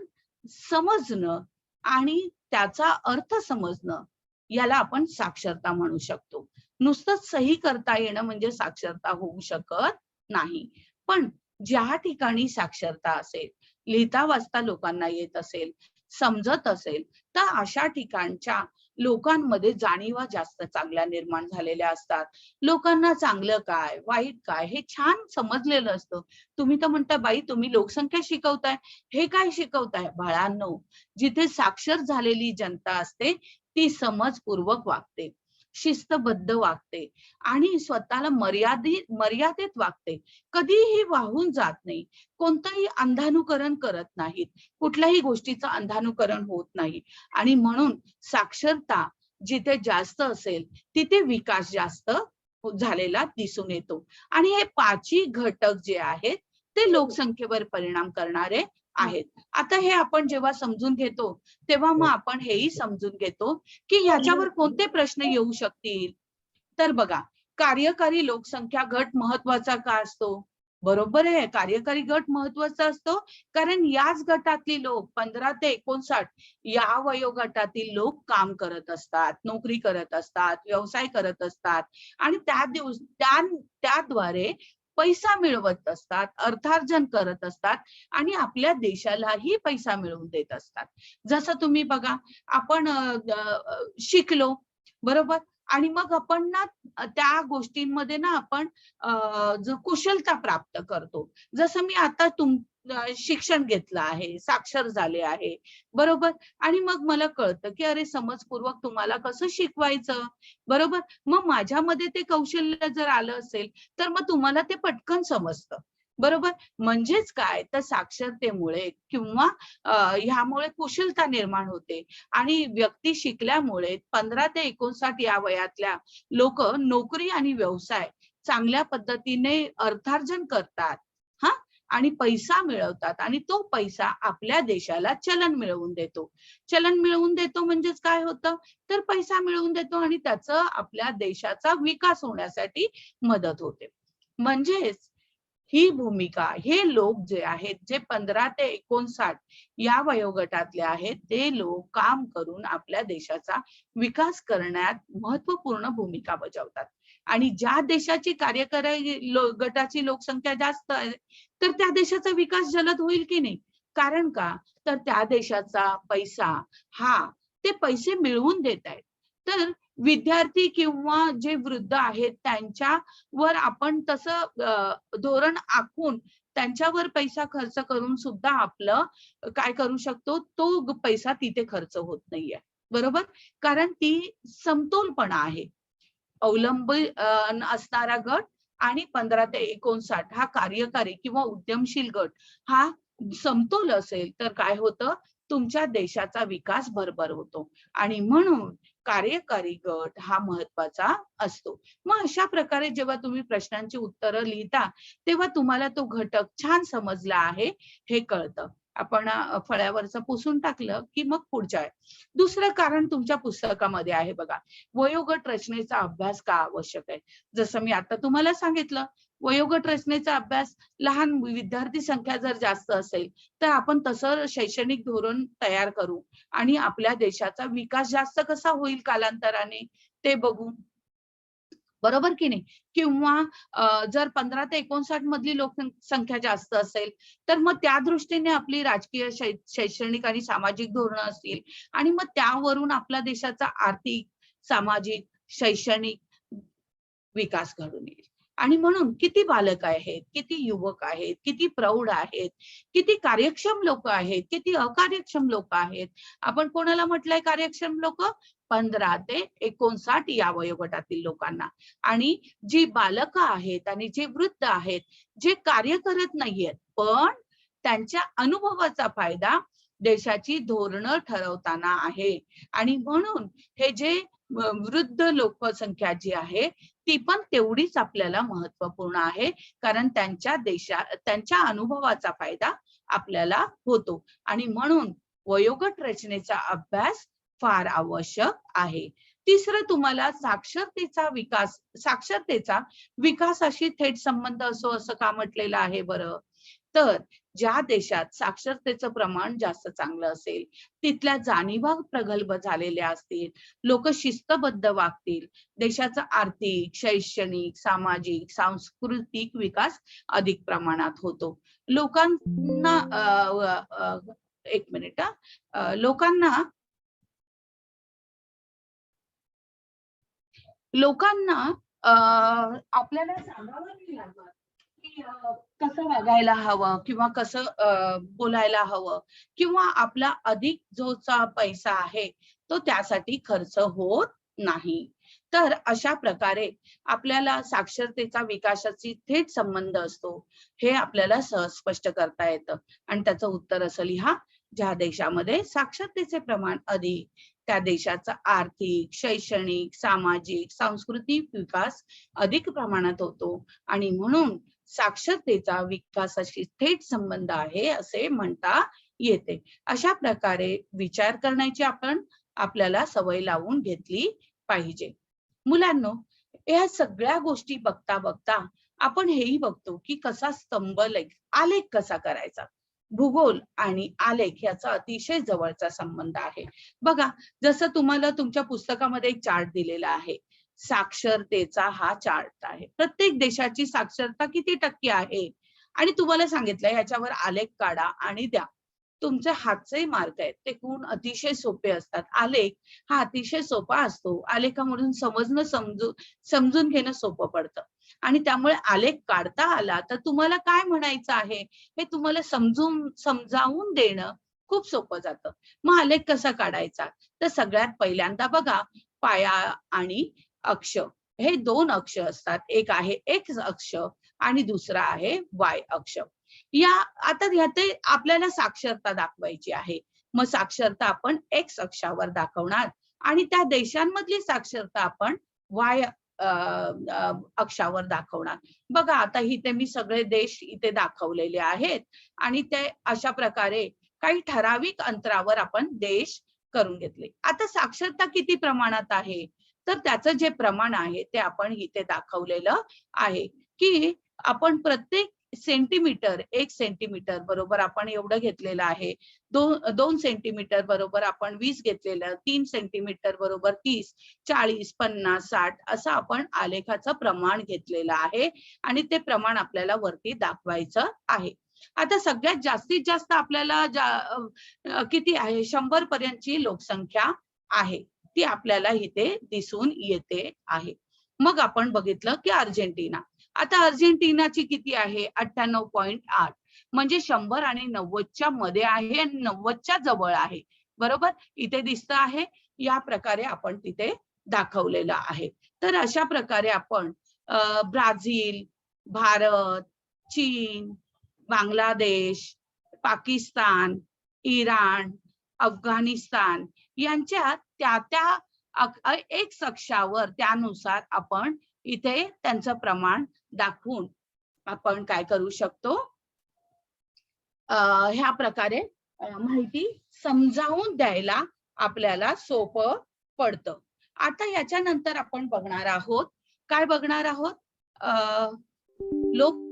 समजणं आणि त्याचा अर्थ समजणं याला आपण साक्षरता म्हणू शकतो. नुसतंच सही करता येणं म्हणजे साक्षरता होऊ शकत नाही. पण ज्या ठिकाणी साक्षरता असेल, लिहिता वाचता लोकांना येत असेल, समजत असेल, तर अशा ठिकाणच्या लोकांमध्ये जाणीवा जास्त चांगल्या निर्माण झालेल्या असतात. लोकांना चांगलं काय, वाईट काय हे छान समजलेलं असतं. तुम्ही तर म्हणता, बाई तुम्ही लोकसंख्या शिकवताय, हे काय शिकवताय? बाळांनो, जिथे साक्षर झालेली जनता असते ती समजपूर्वक वागते, शिस्तबद्ध वागते आणि स्वतःला मर्यादेत वागते. कधीही वाहून जात नाही, कोणतंही अंधानुकरण करत नाहीत, कुठल्याही गोष्टीचं अंधानुकरण होत नाही. आणि म्हणून साक्षरता जिथे जास्त असेल तिथे विकास जास्त झालेला दिसून येतो. आणि हे 5ही घटक जे आहेत ते लोकसंख्येवर परिणाम करणारे आहेत. आता हे आपण जेव्हा समजून घेतो तेव्हा मग आपण हेही समजून घेतो की याच्यावर कोणते प्रश्न येऊ शकतील. तर बघा, कार्यकारी लोकसंख्या गट महत्वाचा का असतो? बरोबर आहे. कार्यकारी गट महत्वाचा असतो, कारण याच गटातली लोक 15 ते 59 या वयोगटातील लोक काम करत असतात, नोकरी करत असतात, व्यवसाय करत असतात आणि त्याद्वारे पैसा मिळवत असतात, अर्थार्जन करत असतात आणि आपल्या देशालाही पैसा मिळवून देत असतात. जसं तुम्ही बघा, आपण शिकलो, बरोबर? आणि मग आपण ना त्या गोष्टींमध्ये ना आपण जो कुशलता प्राप्त करतो. जसं मी आता शिक्षण घेतलं आहे, साक्षर झाले आहे, बरोबर? आणि मग मला कळतं, की अरे समजपूर्वक तुम्हाला कसं शिकवायचं, बरोबर? मग माझ्यामध्ये ते कौशल्य जर आलं असेल, तर मग तुम्हाला ते पटकन समजतं, बरोबर? म्हणजेच काय, तर साक्षरतेमुळे किंवा ह्यामुळे कुशलता निर्माण होते आणि व्यक्ती शिकल्यामुळे 15 ते 59 या वयातल्या लोक नोकरी आणि व्यवसाय चांगल्या पद्धतीने अर्थार्जन करतात, हा, आणि पैसा मिळवतात आणि तो पैसा आपल्या देशाला चलन मिळवून देतो. चलन मिळवून देतो म्हणजेच काय होतं, तर पैसा मिळवून देतो आणि त्याचं आपल्या देशाचा विकास होण्यासाठी मदत होते. म्हणजेच ही भूमिका, हे लोक जे आहेत, जे 15 ते 59 या वयोगटातले आहेत, ते लोक काम करून आपल्या देशाचा विकास करण्यात महत्वपूर्ण भूमिका बजावतात. आणि ज्या देशाची कार्यकारी गटाची लोकसंख्या जास्त आहे, तर त्या देशाचा विकास जलद होईल की नाही? कारण का, तर त्या देशाचा पैसा हा ते पैसे मिळवून देत आहेत. तर विद्यार्थी किंवा जे वृद्ध आहेत त्यांच्यावर आपण तसं धोरण आखून त्यांच्यावर पैसा खर्च करून सुद्धा आपलं काय करू शकतो, तो पैसा तिथे खर्च होत नाहीये, बरोबर? कारण ती समतोलपणा आहे. अवलंबून असणारा गट आणि 15 ते 59 हा कार्यकारी किंवा उद्यमशील गट हा समतोल असेल, तर काय होतं, तुमच्या देशाचा विकास भरभर होतो आणि म्हणून कार्यकारी गट हा महत्वाचा असतो. मग अशा प्रकारे जेव्हा तुम्ही प्रश्नांची उत्तरं लिहिता, तेव्हा तुम्हाला तो घटक छान समजला आहे हे कळतं. आपण फळ्यावरचं पुसून टाकलं की मग पुढच्या दुसरं कारण तुमच्या पुस्तकामध्ये आहे बघा, वयोगट रचनेचा अभ्यास का आवश्यक आहे. जसं मी आता तुम्हाला सांगितलं, वयोगट रचनेचा अभ्यास, लहान विद्यार्थी संख्या जर जास्त असेल तर आपण तसं शैक्षणिक धोरण तयार करू आणि आपल्या देशाचा विकास जास्त कसा होईल कालांतराने ते बघू, बरोबर की नाही? किंवा जर 15 ते 59 मधली लोकसंख्या जास्त असेल, तर मग त्या दृष्टीने आपली राजकीय, शैक्षणिक आणि सामाजिक धोरणं असतील आणि मग त्यावरून आपल्या देशाचा आर्थिक, सामाजिक, शैक्षणिक विकास घडून येईल. आणि म्हणून किती बालक आहेत, किती युवक आहेत, किती प्रौढ आहेत, किती कार्यक्षम लोक आहेत, किती अकार्यक्षम लोक आहेत. आपण कोणाला म्हटलंय कार्यक्षम लोक? 15 ते 59 या वयोगटातील लोकांना. आणि जी बालकं आहेत आणि जे वृद्ध आहेत, जे कार्य करत नाहीयेत, पण त्यांच्या अनुभवाचा फायदा देशाची धोरणं ठरवताना आहे. आणि म्हणून हे जे वृद्ध लोकसंख्या जी आहे, ती पण तेवढीच आपल्याला महत्वपूर्ण आहे, कारण त्यांच्या अनुभवाचा फायदा आपल्याला होतो आणि म्हणून वयोगट रचनेचा अभ्यास फार आवश्यक आहे. तिसरं, तुम्हाला साक्षरतेचा विकासाशी थेट संबंध असो असं का म्हटलेलं आहे बरं? तर ज्या देशात साक्षरतेचं प्रमाण जास्त चांगलं असेल, तिथल्या जाणीवा प्रगल्भ झालेल्या असतील, लोक शिस्तबद्ध वागतील, देशाचा आर्थिक, शैक्षणिक, सामाजिक, सांस्कृतिक विकास अधिक प्रमाणात होतो. लोकांना एक मिनिट, लोकांना आपल्याला सांगावं नाही लागत की कसं वागायला हवं किंवा कसं बोलायला हवं किंवा आपला अधिक जोचा पैसा आहे तो त्यासाठी खर्च होत नाही. तर अशा प्रकारे आपल्याला साक्षरतेचा विकासाची थेट संबंध असतो हे आपल्याला सहज स्पष्ट करता येतं आणि त्याचं उत्तर असं लिहा, ज्या देशामध्ये साक्षरतेचे प्रमाण अधिक त्या देशाचा आर्थिक, शैक्षणिक, सामाजिक, सांस्कृतिक विकास अधिक प्रमाणात होतो आणि म्हणून साक्षरतेचा विकासाशी थेट संबंध आहे असे म्हणता येते. अशा प्रकारे विचार करण्याची आपल्याला सवय लावून घेतली पाहिजे. मुलांनो, या सगळ्या गोष्टी बघता बघता आपण हेही बघतो की कसा स्तंभलेख आलेख कसा करायचा. भूगोल आणि आलेख याचा अतिशय जवळचा संबंध आहे. बघा, जसं तुम्हाला तुमच्या पुस्तकामध्ये एक चार्ट दिलेला आहे, साक्षरतेचा हा चार्ट आहे. प्रत्येक देशाची साक्षरता किती टक्के आहे आणि तुम्हाला सांगितलं ह्याच्यावर आलेख काढा आणि द्या. तुमचे हातचे मार्क आहेत ते गुण अतिशय सोपे असतात. आलेख हा अतिशय सोपा असतो. आलेखामधून समजून घेणं सोपं पडतं आणि त्यामुळे आलेख काढता आला तर तुम्हाला काय म्हणायचं आहे हे तुम्हाला समजावून देणं खूप सोपं जातं. मग आलेख कसा काढायचा, तर सगळ्यात पहिल्यांदा बघा, पाया आणि अक्ष हे दोन अक्ष असतात. एक आहे एक्स अक्ष आणि दुसरा आहे वाय अक्ष. या आता ह्याते आपल्याला साक्षरता दाखवायची आहे. मग साक्षरता आपण एक्स अक्षावर दाखवणार आणि त्या देशांमधली साक्षरता आपण वाय अक्षावर दाखवणार. बघा, आता इथे मी सगळे देश इथे दाखवलेले आहेत आणि ते अशा प्रकारे काही ठराविक अंतरावर आपण देश करून घेतले. आता साक्षरता किती प्रमाणात आहे, तर त्याचं जे प्रमाण आहे ते आपण इथे दाखवलेलं आहे की आपण प्रत्येक सेंटीमीटर, 1 सेंटीमीटर बरोबर आपण एवढं घेतलेलं आहे. 2 सेंटीमीटर बरोबर आपण 20 घेतलेलं, 3 सेंटीमीटर बरोबर 30, 40, 50, 60 असं आपण आलेखाचं प्रमाण घेतलेलं आहे आणि ते प्रमाण आपल्याला वरती दाखवायचं आहे. आता सगळ्यात जास्तीत जास्त आपल्याला किती आहे, 100 पर्यंतची लोकसंख्या आहे ती आपल्याला इथे दिसून येते आहे. मग आपण बघितलं की अर्जेंटिना. आता अर्जेंटिनाची किती आहे, 98.8, म्हणजे 100 आणि 90च्या मध्ये आहे आणि 90च्या जवळ आहे. बरोबर, इथे दिसत आहे. या प्रकारे आपण तिथे दाखवलेलं आहे. तर अशा प्रकारे आपण ब्राझील, भारत, चीन, बांगलादेश, पाकिस्तान, इराण, अफगाणिस्तान यांच्या त्या एक्स अक्षावर त्यानुसार आपण इथे त्यांचं प्रमाण दाखवून आपण काय करू शकतो, ह्या प्रकारे माहिती समजावून द्यायला आपल्याला सोपं पडतं. आता याच्यानंतर आपण बघणार आहोत, काय बघणार आहोत, लोक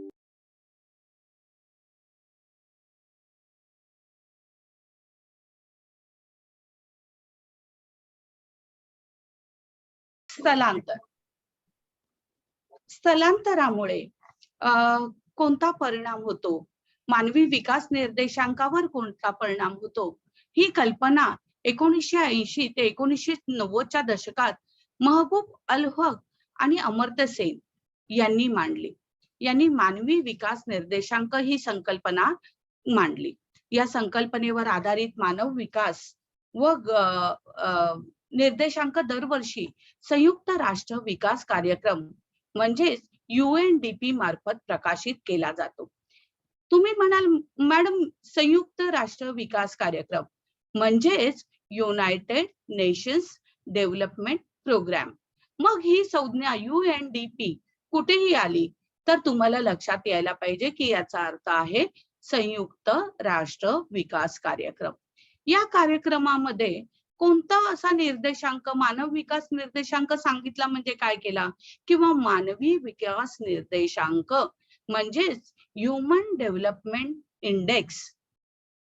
स्थलांतर. स्थलांतरामुळे कोणता परिणाम होतो, मानवी विकास निर्देशांकावर कोणता परिणाम होतो, ही कल्पना 1980 ते 1990च्या दशकात महबूब अल हक आणि अमर्त्य सेन यांनी मांडली. यांनी मानवी विकास निर्देशांक ही संकल्पना मांडली. या संकल्पनेवर आधारित मानव विकास व निर्देशांक दरवर्षी संयुक्त राष्ट्र विकास कार्यक्रम म्हणजे UNDP मार्फत प्रकाशित केला जातो. तुम्ही म्हणाल मॅडम, संयुक्त राष्ट्र विकास कार्यक्रम म्हणजेच युनायटेड नेशन्स डेव्हलपमेंट प्रोग्राम. मग ही संज्ञा UNDP कुठेही आली तर तुम्हाला लक्षात यायला पाहिजे की याचा अर्थ आहे संयुक्त राष्ट्र विकास कार्यक्रम. या कार्यक्रमामध्ये कोणता असा निर्देशांक, मानव विकास निर्देशांक सांगितला म्हणजे काय केला, किंवा मानवी विकास निर्देशांक म्हणजेच human development index,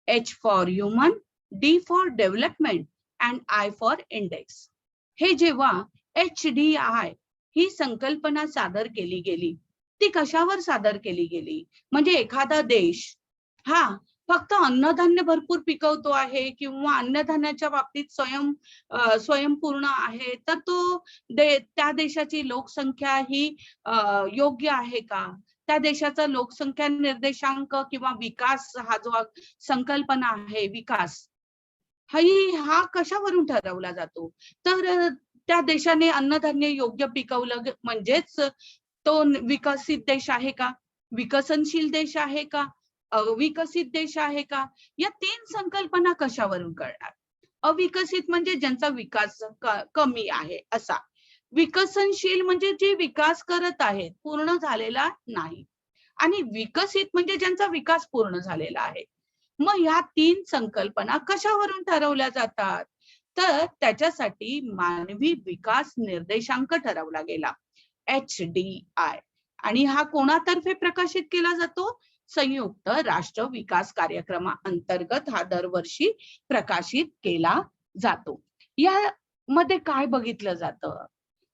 H for human, D for development and I for index. हे जेव्हा HDI ही संकल्पना सादर केली गेली, ती कशावर सादर केली गेली, म्हणजे एखादा देश हा फक्त अन्नधान्य भरपूर पिकवतो आहे किंवा अन्नधान्याच्या बाबतीत स्वयंपूर्ण आहे, तर तो त्या देशाची लोकसंख्या ही योग्य आहे का, त्या देशाचा लोकसंख्या निर्देशांक किंवा विकास हा जो संकल्पना आहे विकास, हा कशावरून ठरवला जातो, तर त्या देशाने अन्नधान्य योग्य पिकवलं म्हणजेच तो विकसित देश आहे का, विकसनशील देश आहे का, अविकसित देश आहे का. या 3 संकल्पना कशावरून कळणार. अविकसित म्हणजे ज्यांचा विकास कमी आहे असा, विकसनशील म्हणजे जे विकास करत आहेत, पूर्ण झालेला नाही, आणि विकसित म्हणजे ज्यांचा विकास पूर्ण झालेला आहे. मग ह्या 3 संकल्पना कशावरून ठरवल्या जातात, तर त्याच्यासाठी मानवी विकास निर्देशांक ठरवला गेला, HDI. आणि हा कोणातर्फे प्रकाशित केला जातो? संयुक्त राष्ट्र विकास कार्यक्रमाअंतर्गत हा दरवर्षी प्रकाशित केला जातो. यामध्ये काय बघितलं जातं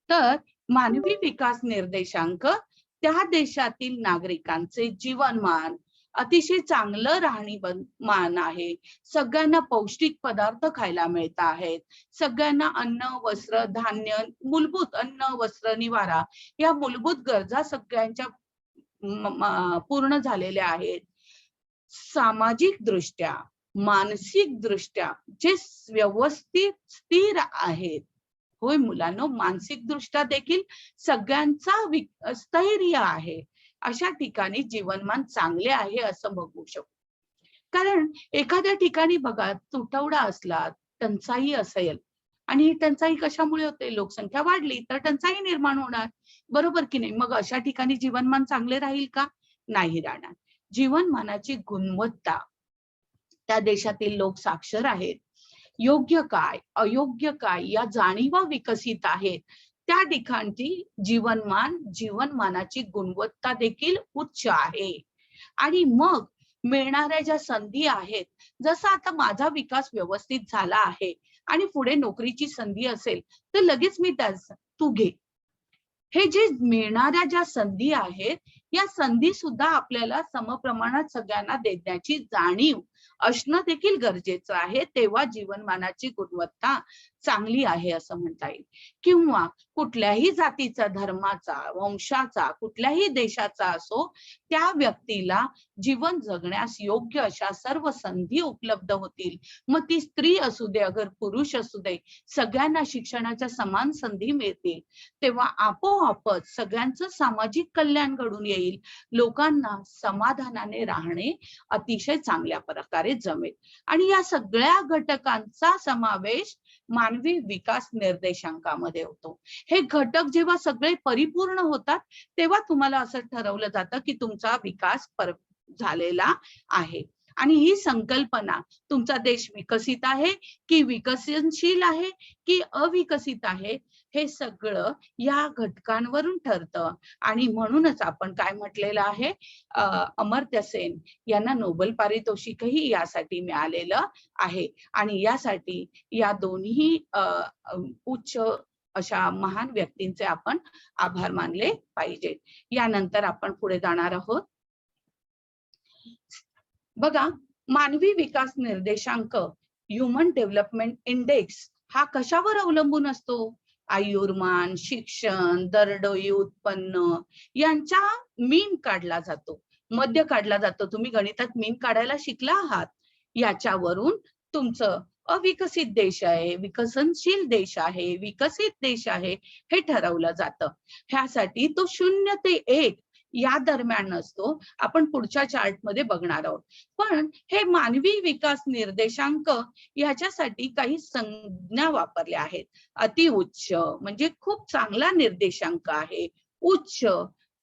तर मानवी विकास निर्देशांक त्या देशातील नागरिकांचे जीवनमान अतिशय चांगलं राहणीमान आहे, सगळ्यांना पौष्टिक पदार्थ खायला मिळत आहेत, सगळ्यांना अन्न वस्त्र धान्य मूलभूत अन्न वस्त्र निवारा या मूलभूत गरजा सगळ्यांच्या पूर्ण झालेल्या आहेत, सामाजिक दृष्ट्या मानसिक दृष्ट्या जे व्यवस्थित स्थिर आहेत. होय मुलांनो, मानसिक दृष्ट्या देखील सगळ्यांचा स्थैर्य आहे, अशा ठिकाणी जीवनमान चांगले आहे असं बघू शकतो. कारण एखाद्या ठिकाणी बघा तुटवडा असला, टंचाई असेल, आणि ही टंचाई कशामुळे होते? लोकसंख्या वाढली तर टंचाई निर्माण होणार, बरोबर की नाही? मग अशा ठिकाणी जीवनमान चांगले राहील का? नाही राहणार. जीवनमानाची गुणवत्ता, त्या देशातील लोक साक्षर आहेत, योग्य काय अयोग्य काय या जाणीवा विकसित आहेत, त्या ठिकाणची जीवनमानाची गुणवत्ता देखील उच्च आहे. आणि मग मिळणाऱ्या ज्या संधी आहेत, जसं आता माझा विकास व्यवस्थित झाला आहे आणि पुढे नोकरीची संधी असेल तर लगेच मी तू घे, हे जे मिळणाऱ्या ज्या संधी आहेत, या संधी सुद्धा आपल्याला समप्रमाणात सगळ्यांना देण्याची जाणीव असणं देखील गरजेचं आहे, तेव्हा जीवनमानाची गुणवत्ता चांगली आहे असं म्हणता येईल. किंवा कुठल्याही जातीचा, धर्माचा, वंशाचा, कुठल्याही देशाचा असो, त्या व्यक्तीला जीवन जगण्यास योग्य अशा सर्व संधी उपलब्ध होतील. मग ती स्त्री असू दे अगर पुरुष असू दे, सगळ्यांना शिक्षणाच्या समान संधी मिळतील, तेव्हा आपोआपच सगळ्यांचं सामाजिक कल्याण घडून येईल, लोकांना समाधानाने राहणे अतिशय चांगल्या प्रकारे जमेल. आणि या सगळ्या घटकांचा समावेश मानवी विकास निर्देशांकामध्ये होतो. हे घटक जेव्हा सगळे परिपूर्ण होतात तेव्हा तुम्हाला असं ठरवलं जातं की तुमचा विकास झालेला आहे. आणि ही संकल्पना, तुमचा देश विकसित आहे की विकसनशील आहे की अविकसित आहे, हे सगळं या घटकांवरून ठरतं. आणि म्हणूनच आपण काय म्हटलेलं आहे, अमर्त्य सेन यांना नोबेल पारितोषिकही यासाठी मिळालेलं आहे. आणि यासाठी या दोन्ही उच्च अशा महान व्यक्तींचे आपण आभार मानले पाहिजे. यानंतर आपण पुढे जाणार आहोत. बघा, मानवी विकास निर्देशांक ह्युमन डेव्हलपमेंट इंडेक्स हा कशावर अवलंबून असतो? आयुर्मान, शिक्षण, दरडोई उत्पन्न यांचा मीन काढला जातो, मध्य काढला जातो. तुम्ही गणितात मीन काढायला शिकला आहात. याच्यावरून तुमचं अविकसित देश आहे, विकसनशील देश आहे, विकसित देश आहे हे ठरवलं जातं. ह्यासाठी तो 0 ते 1 या दरम्यान असतो. आपण पुढच्या चार्ट मध्ये बघणार आहोत. पण हे मानवी विकास निर्देशांक याच्यासाठी काही संज्ञा वापरल्या आहेत. अति उच्च म्हणजे खूप चांगला निर्देशांक आहे, उच्च,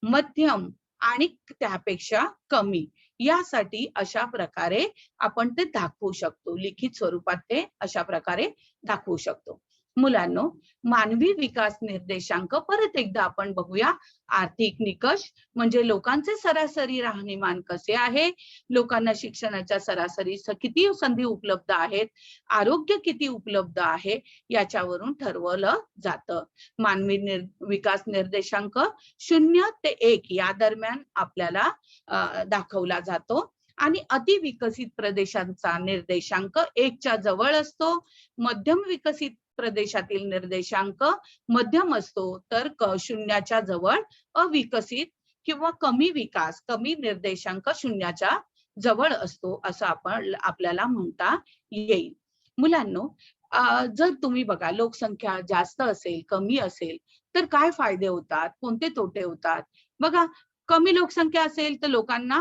मध्यम आणि त्यापेक्षा कमी, यासाठी अशा प्रकारे आपण ते दाखवू शकतो. लिखित स्वरूपात ते अशा प्रकारे दाखवू शकतो. मुलांनो, मानवी विकास निर्देशांक परत एकदा आपण बघूया. आर्थिक निकष म्हणजे लोकांचे सरासरी राहणीमान कसे आहे, लोकांना शिक्षणाच्या सरासरी किती संधी उपलब्ध आहेत, आरोग्य किती उपलब्ध आहे, याच्यावरून ठरवलं जातं. मानवी विकास निर्देशांक 0 ते 1 या दरम्यान आपल्याला दाखवला जातो. आणि अतिविकसित प्रदेशांचा निर्देशांक 1च्या जवळ असतो. मध्यम विकसित प्रदेशातील निर्देशांक मध्यम असतो, तर 0च्या जवळ अविकसित किंवा कमी निर्देशांक 0च्या जवळ असतो असं आपल्याला म्हणता येईल. मुलांनो, जर तुम्ही बघा लोकसंख्या जास्त असेल, कमी असेल तर काय फायदे होतात, कोणते तोटे होतात? बघा, कमी लोकसंख्या असेल तर लोकांना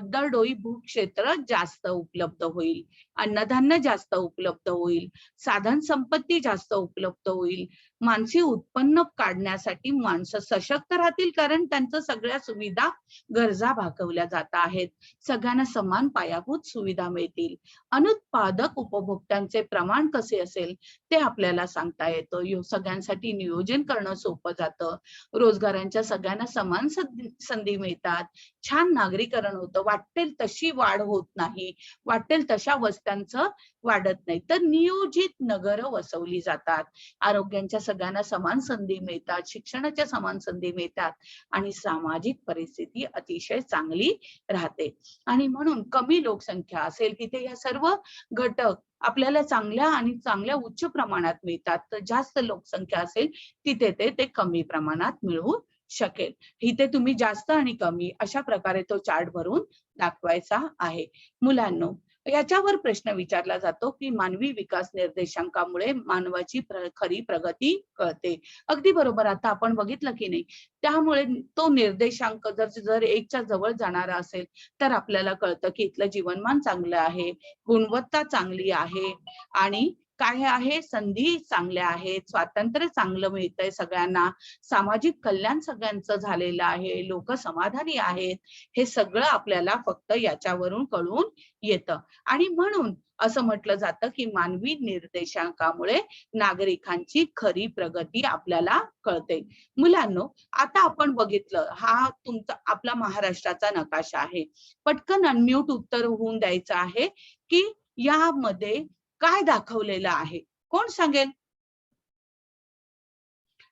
दरडोई भूक्षेत्र जास्त उपलब्ध होईल. अन्नधान्य जास्त उपलब्ध होईल, साधन संपत्ती जास्त उपलब्ध होईल, मानसी उत्पन्न काढण्यासाठी माणसं सशक्त राहतील, कारण त्यांचं सगळ्या सुविधा गरजा भागवल्या जात आहेत. सगळ्यांना समान पायाभूत सुविधा मिळतील. अनुत्पादक उपभोक्त्यांचे प्रमाण कसे असेल ते आपल्याला सांगता येतं. सगळ्यांसाठी नियोजन करणं सोपं जातं. रोजगारांच्या सगळ्यांना समान संधी मिळतात. छान नागरीकरण होतं. वाटेल तशी वाढ होत नाही, वाटेल तशा वस्त्यांचं वाढत नाही, तर नियोजित नगरं वसवली जातात. आरोग्यांच्या सगळ्यांना समान संधी मिळतात, शिक्षणाच्या समान संधी मिळतात आणि सामाजिक परिस्थिती अतिशय चांगली राहते. आणि म्हणून कमी लोकसंख्या असेल तिथे या सर्व घटक आपल्याला चांगल्या आणि चांगल्या उच्च प्रमाणात मिळतात. तर जास्त लोकसंख्या असेल तिथे ते कमी प्रमाणात मिळू शकेल. इथे तुम्ही जास्त आणि कमी अशा प्रकारे तो चार्ट भरून दाखवायचा आहे. मुलांनो, याच्यावर प्रश्न विचारला जातो की मानवी विकास निर्देशांकामुळे मानवाची खरी प्रगती कळते. अगदी बरोबर. आता आपण बघितलं की नाही, त्यामुळे तो निर्देशांक जर 1च्या जवळ जाणारा असेल तर आपल्याला कळतं की इथलं जीवनमान चांगलं आहे, गुणवत्ता चांगली आहे आणि काय आहे, संधी चांगल्या आहेत, स्वातंत्र्य चांगलं मिळतंय सगळ्यांना, सामाजिक कल्याण सगळ्यांचं झालेलं आहे, लोक समाधानी आहेत. हे सगळं आपल्याला फक्त याच्यावरून कळून येतं. आणि म्हणून असं म्हटलं जातं की मानवी निर्देशांकामुळे नागरिकांची खरी प्रगती आपल्याला कळते. मुलांनो, आता आपण बघितलं, हा तुमचा आपला महाराष्ट्राचा नकाशा आहे. पटकन अनम्यूट उत्तर होऊन द्यायचं आहे की यामध्ये काय दाखवलेलं आहे. कोण सांगेल?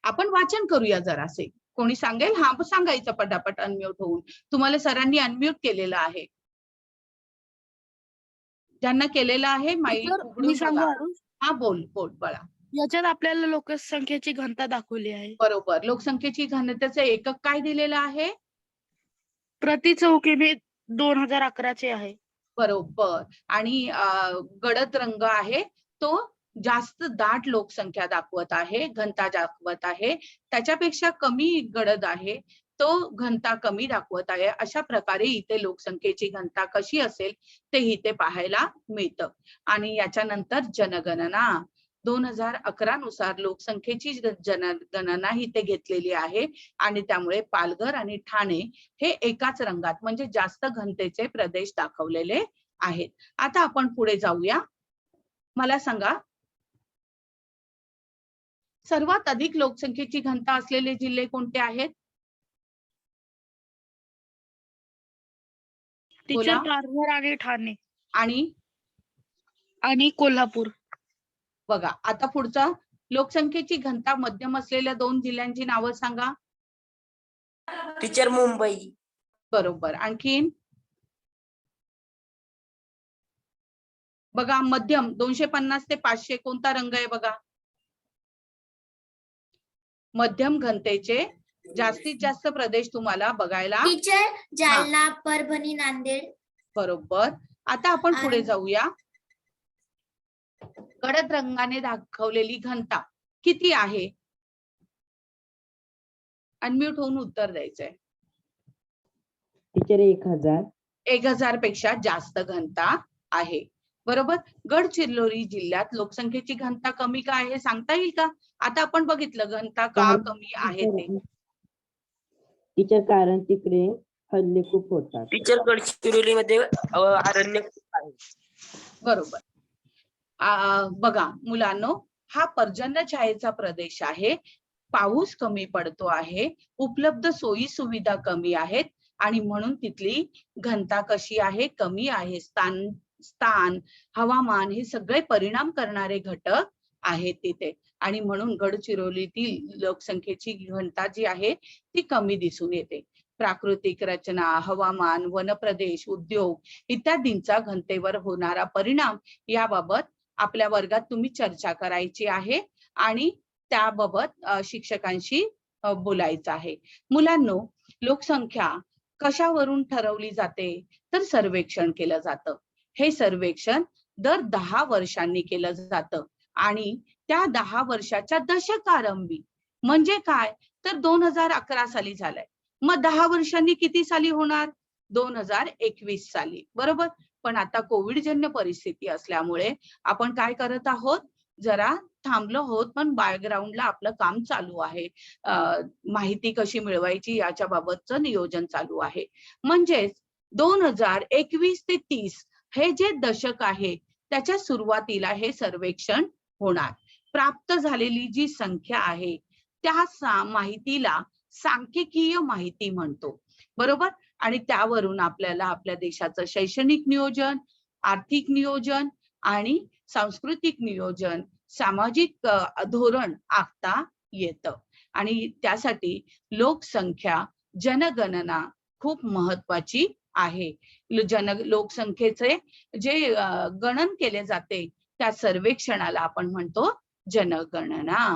आपण वाचन करूया जरासे. कोणी सांगेल? हा, सांगायचं पटापट अनम्यूट होऊन. तुम्हाला सरांनी अनम्यूट केलेलं आहे. ज्यांना केलेलं आहे माईक उघडून बघा. हा, बोल बोल बाळा. याच्यात आपल्याला लोकसंख्येची घनता दाखवली आहे. बरोबर. लोकसंख्येची घनतेचं एकक काय दिलेलं आहे? प्रति चौकीने 2011 आहे. बरोबर. आणि गडद रंग आहे तो जास्त दाट लोकसंख्या दाखवत आहे, घनता दाखवत आहे. त्याच्यापेक्षा कमी गडद आहे तो घनता कमी दाखवत आहे. अशा प्रकारे इथे लोकसंख्येची घनता कशी असेल ते इथे पाहायला मिळतं. आणि याच्यानंतर जनगणना 2011 नुसार लोकसंख्येची जनगणना इथे घेतलेली आहे आणि त्यामुळे पालघर आणि ठाणे हे एकाच रंगात म्हणजे जास्त घनतेचे प्रदेश दाखवलेले आहेत. आता आपण पुढे जाऊया. मला सांगा, सर्वात अधिक लोकसंख्येची घनता असलेले जिल्हे कोणते आहेत? टीचर पालघर आणि ठाणे आणि कोल्हापूर. बघा, आता पुढचा, लोकसंख्येची घनता मध्यम असलेल्या 2 जिल्ह्यांची नावं सांगा. टीचर मुंबई. बरोबर. आणखीन बघा, मध्यम 250 ते 500 कोणता रंग आहे बघा. मध्यम घनतेचे जास्तीत जास्त प्रदेश तुम्हाला बघायला. टीचर जालना, परभणी, नांदेड. बरोबर. आता आपण पुढे जाऊया. गडद रंगाने दाखवलेली घनता किती आहे? अनम्यूट होऊन उत्तर द्यायचंय. टीचर 1000. 1000 पेक्षा जास्त घनता आहे. बरोबर. गडचिरोली जिल्ह्यात लोकसंख्येची घनता कमी का आहे सांगता येईल का? आता आपण बघितलं घनता का कमी आहे ते. टीचर कारण तिकडे हल्ले खूप होतात. टीचर गडचिरोली मध्ये अरण्य खूप आहे. बरोबर. बघा मुलांनो, हा पर्जन्य छायेचा प्रदेश आहे. पाऊस कमी पडतो आहे, उपलब्ध सोयी सुविधा कमी आहेत आणि म्हणून तिथली घनता कशी आहे? कमी आहे. स्थान, हवामान हे सगळे परिणाम करणारे घटक आहेत तिथे आणि म्हणून गडचिरोलीतील लोकसंख्येची घनता जी आहे ती कमी दिसून येते. प्राकृतिक रचना, हवामान, वनप्रदेश, उद्योग इत्यादींचा घनतेवर होणारा परिणाम याबाबत आपल्या वर्गात तुम्ही चर्चा करायची आहे आणि त्याबाबत शिक्षकांशी बोलायचं आहे. मुलांनो, लोकसंख्या कशावरून ठरवली जाते? तर सर्वेक्षण केलं जातं. हे सर्वेक्षण दर 10 वर्षांनी केलं जातं आणि त्या 10 वर्षाच्या दशकारंभी म्हणजे काय? तर 2011 साली झालंय. मग 10 वर्षांनी किती साली होणार? 2021 साली. बरोबर. पण आता कोविडजन्य परिस्थिती असल्यामुळे आपण काय करत आहोत, जरा थांबलो आहोत, पण बॅकग्राऊंडला आपलं काम चालू आहे. माहिती कशी मिळवायची याच्या बाबतचं नियोजन चालू आहे. म्हणजेच 2021 ते 30 हे जे दशक आहे त्याच्या सुरुवातीला हे सर्वेक्षण होणार. प्राप्त झालेली जी संख्या आहे त्या माहितीला सांख्यिकीय माहिती म्हणतो, बरोबर. आणि त्यावरून आपल्याला आपल्या देशाचं शैक्षणिक नियोजन, आर्थिक नियोजन आणि सांस्कृतिक नियोजन, सामाजिक धोरण आखता येतं. आणि त्यासाठी लोकसंख्या जनगणना खूप महत्वाची आहे. लोकसंख्येचे जे गणन केले जाते त्या सर्वेक्षणाला आपण म्हणतो जनगणना.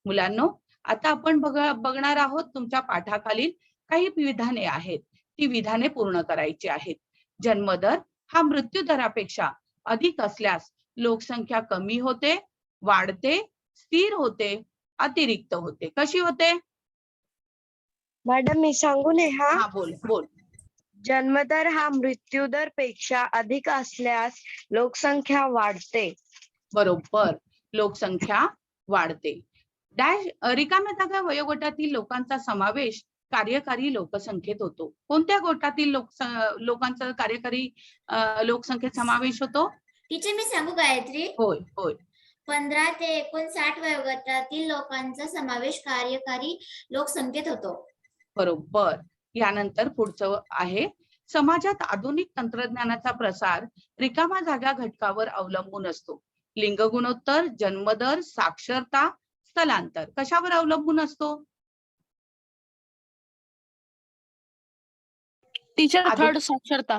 मुलांनो, आता आपण बघणार आहोत तुमच्या पाठाखालील काही विधाने आहेत, ती विधाने पूर्ण करायची आहेत. जन्मदर हा मृत्यू दरापेक्षा अधिक असल्यास लोकसंख्या कमी होते, वाढते, स्थिर होते, अतिरिक्त होते. कशी होते? मॅडम मी सांगू नये हा, बोल बोल. जन्मदर हा मृत्यूदर पेक्षा अधिक असल्यास लोकसंख्या वाढते. बरोबर, लोकसंख्या वाढते. डॅश रिकाम्या जागा वयोगटातील लोकांचा समावेश कार्यकारी लोकसंख्येत होतो. कोणत्या गटातील लोकांचा कार्यकारी लोकसंख्येत समावेश होतो? टीचर मी सांगू गायत्री? होय होय. 15 ते 59 वयोगटातील लोकांचा समावेश कार्यकारी लोकसंख्येत होतो. बरोबर. यानंतर पुढचं आहे, समाजात आधुनिक तंत्रज्ञानाचा प्रसार रिकाम्या जागा घटकावर अवलंबून असतो. लिंग गुणोत्तर, जन्मदर, साक्षरता, स्थलांतर कशावर अवलंबून असतो? टीचर थर्ड साक्षरता.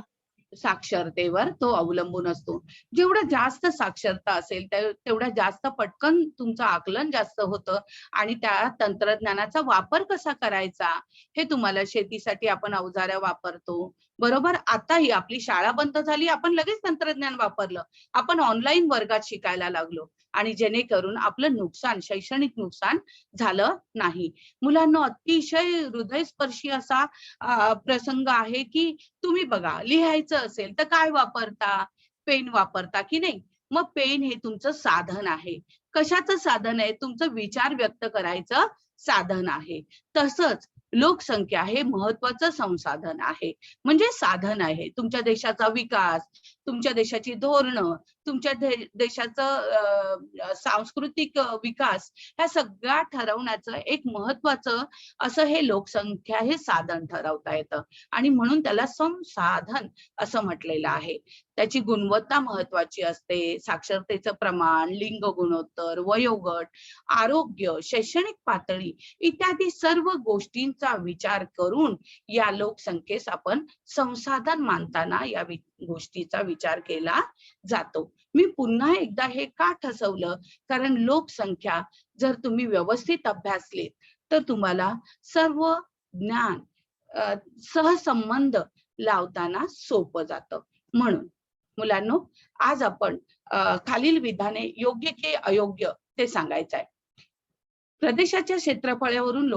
साक्षरतेवर तो अवलंबून असतो. जेवढं जास्त साक्षरता असेल तेवढ्या जास्त पटकन तुमचं आकलन जास्त होतं आणि त्या तंत्रज्ञानाचा वापर कसा करायचा हे तुम्हाला शेतीसाठी आपण अवजाऱ्या वापरतो, बरोबर. आता ही आपली शाळा बंद झाली, आपण लगेच तंत्रज्ञान वापरलं, आपण ऑनलाईन वर्गात शिकायला लागलो आणि जेणेकरून आपलं नुकसान, शैक्षणिक नुकसान झालं नाही. मुलांना अतिशय हृदयस्पर्शी असा प्रसंग आहे की तुम्ही बघा, लिहायचं असेल तर काय वापरता? पेन वापरता की नाही? मग पेन हे तुमचं साधन आहे. कशाचं साधन आहे? तुमचं विचार व्यक्त करायचं साधन आहे. तसंच लोकसंख्या हे महत्वाचं संसाधन आहे, म्हणजे साधन आहे. तुमच्या देशाचा विकास, तुमच्या देशाची धोरणं, तुमच्या देशाचं सांस्कृतिक विकास ह्या सगळ्या ठरवण्याचं एक महत्वाचं असं हे लोकसंख्या हे साधन ठरवता येतं आणि म्हणून त्याला संसाधन असं म्हटलेलं आहे. त्याची गुणवत्ता महत्वाची असते. साक्षरतेचं प्रमाण, लिंग गुणोत्तर, वयोगट, आरोग्य, शैक्षणिक पातळी इत्यादी सर्व गोष्टींचा विचार करून या लोकसंख्येस आपण संसाधन मानताना या गोष्टीचा विचार केला जातो. मी पुन्हा एकदा हे का ठसवलं? कारण लोकसंख्या जर तुम्ही व्यवस्थित अभ्यासलीत तर तुम्हाला सर्व ज्ञान सहसंबंध लावताना सोपं जातं. म्हणून मुलांनो, आज आपण खालील विधाने योग्य की अयोग्य ते सांगायचं आहे. प्रदेशाच्या क्षेत्रफळावरून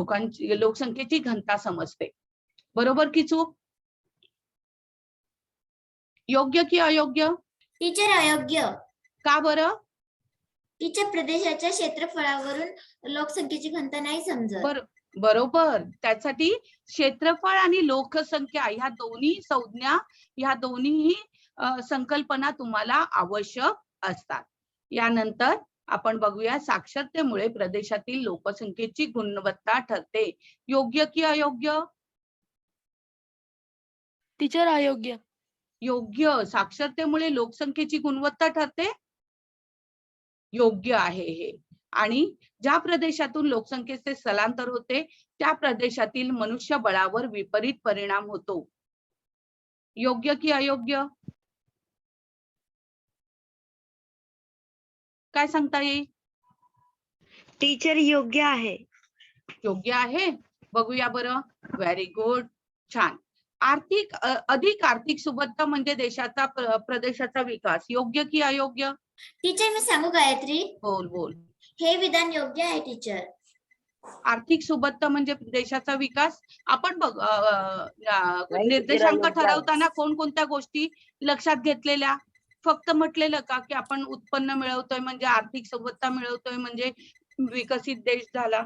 लोकसंख्येची घनता समजते, बरोबर की चूक? योग्य की अयोग्य? टीचर अयोग्य. का बरं? टीचर प्रदेशाच्या क्षेत्रफळावरून लोकसंख्येची घनता नाही समजत. बरोबर. त्यासाठी क्षेत्रफळ आणि लोकसंख्या ह्या दोन्ही संज्ञा, ह्या दोन्ही संकल्पना तुम्हाला आवश्यक असतात. यानंतर आपण बघूया, साक्षरतेमुळे प्रदेशातील लोकसंख्येची गुणवत्ता ठरते. योग्य की अयोग्य? टीचर अयोग्य. योग्य. साक्षरतेमुळे लोकसंख्येची गुणवत्ता ठरते, योग्य आहे हे. आणि ज्या प्रदेशातून लोकसंख्येचे स्थलांतर होते त्या प्रदेशातील मनुष्यबळावर विपरीत परिणाम होतो. योग्य की अयोग्य? काय सांगता येईल? टीचर योग्य आहे. योग्य आहे. बघूया बरं. व्हेरी गुड, छान. अधिक आर्थिक सुबत्ता म्हणजे देशाचा प्रदेशाचा विकास. योग्य की अयोग्य? टीचर मी सांगू गायत्री? बोल बोल. हे विधान योग्य आहे टीचर. आर्थिक सुबत्ता म्हणजे देशाचा विकास. आपण बघ नाही, निर्देशांक योग्य आहे. ठरवताना कोणकोणत्या गोष्टी लक्षात घेतलेल्या? फक्त म्हटलेलं का की आपण उत्पन्न मिळवतोय म्हणजे आर्थिक सुबत्ता मिळवतोय म्हणजे विकसित देश झाला?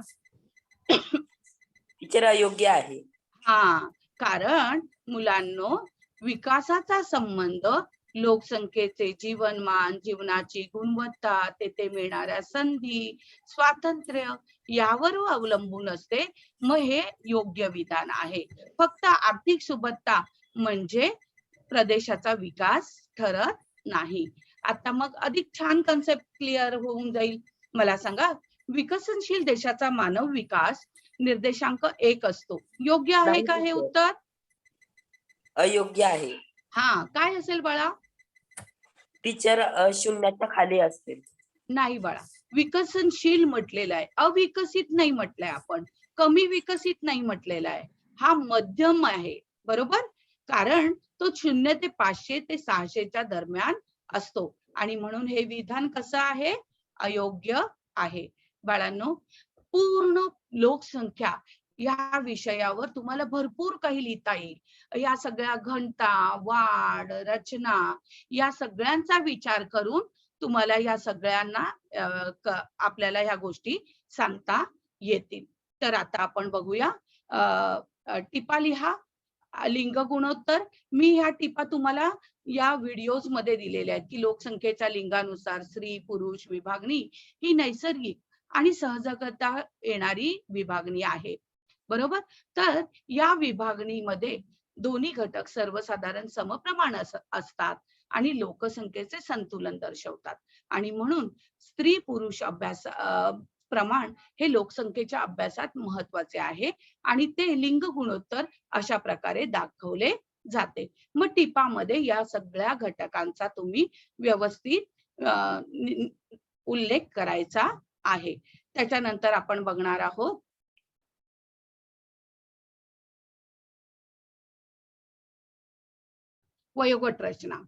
टीचर अयोग्य आहे. हा, कारण मुलांनो, विकासाचा संबंध लोकसंख्येचे जीवनमान, जीवनाची गुणवत्ता, तेथे मिळणाऱ्या संधी, स्वातंत्र्य यावर अवलंबून असते. मग हे योग्य विधान आहे. फक्त आर्थिक सुबत्ता म्हणजे प्रदेशाचा विकास ठरत नाही. आता मग अधिक छान कन्सेप्ट क्लिअर होऊन जाईल. मला सांगा, विकसनशील देशाचा मानव विकास निर्देशांक 1 असतो. योग्य आहे नाही का हे teacher. उत्तर? अयोग्य आहे. हा, काय असेल बाळा? टीचर शून्याच्या खाली असते. नाही बाळा, विकसनशील म्हटलेलं आहे, अविकसित नाही म्हटलंय आपण, कमी विकसित नाही म्हटलेला आहे. हा मध्यम आहे, बरोबर? कारण तो 0 ते 500 ते 600च्या दरम्यान असतो आणि म्हणून हे विधान कसं आहे? अयोग्य आहे. बाळांनो, पूर्ण लोकसंख्या या विषयावर तुम्हाला भरपूर काही लिहिता येईल. या सगळ्या घनता, वाढ, रचना या सगळ्यांचा विचार करून तुम्हाला या सगळ्यांना आपल्याला ह्या गोष्टी सांगता येतील. तर आता आपण बघूया. टिपा लिहा. लिंग गुणोत्तर. मी ह्या टिपा तुम्हाला या व्हिडिओज मध्ये दिलेल्या आहेत की लोकसंख्येच्या लिंगानुसार स्त्री पुरुष विभागणी ही नैसर्गिक आणि सहजगता येणारी विभागणी आहे, बरोबर? तर या विभागणीमध्ये दोन्ही घटक सर्वसाधारण समप्रमाण असतात आणि लोकसंख्येचे संतुलन दर्शवतात आणि म्हणून स्त्री पुरुष अभ्यास प्रमाण हे लोकसंख्येच्या अभ्यासात महत्वाचे आहे आणि ते लिंग गुणोत्तर अशा प्रकारे दाखवले जाते. मग टिपामध्ये या सगळ्या घटकांचा तुम्ही व्यवस्थित उल्लेख करायचा आहे. त्याच्यानंतर आपण बघणार आहोत वयोगट रचना.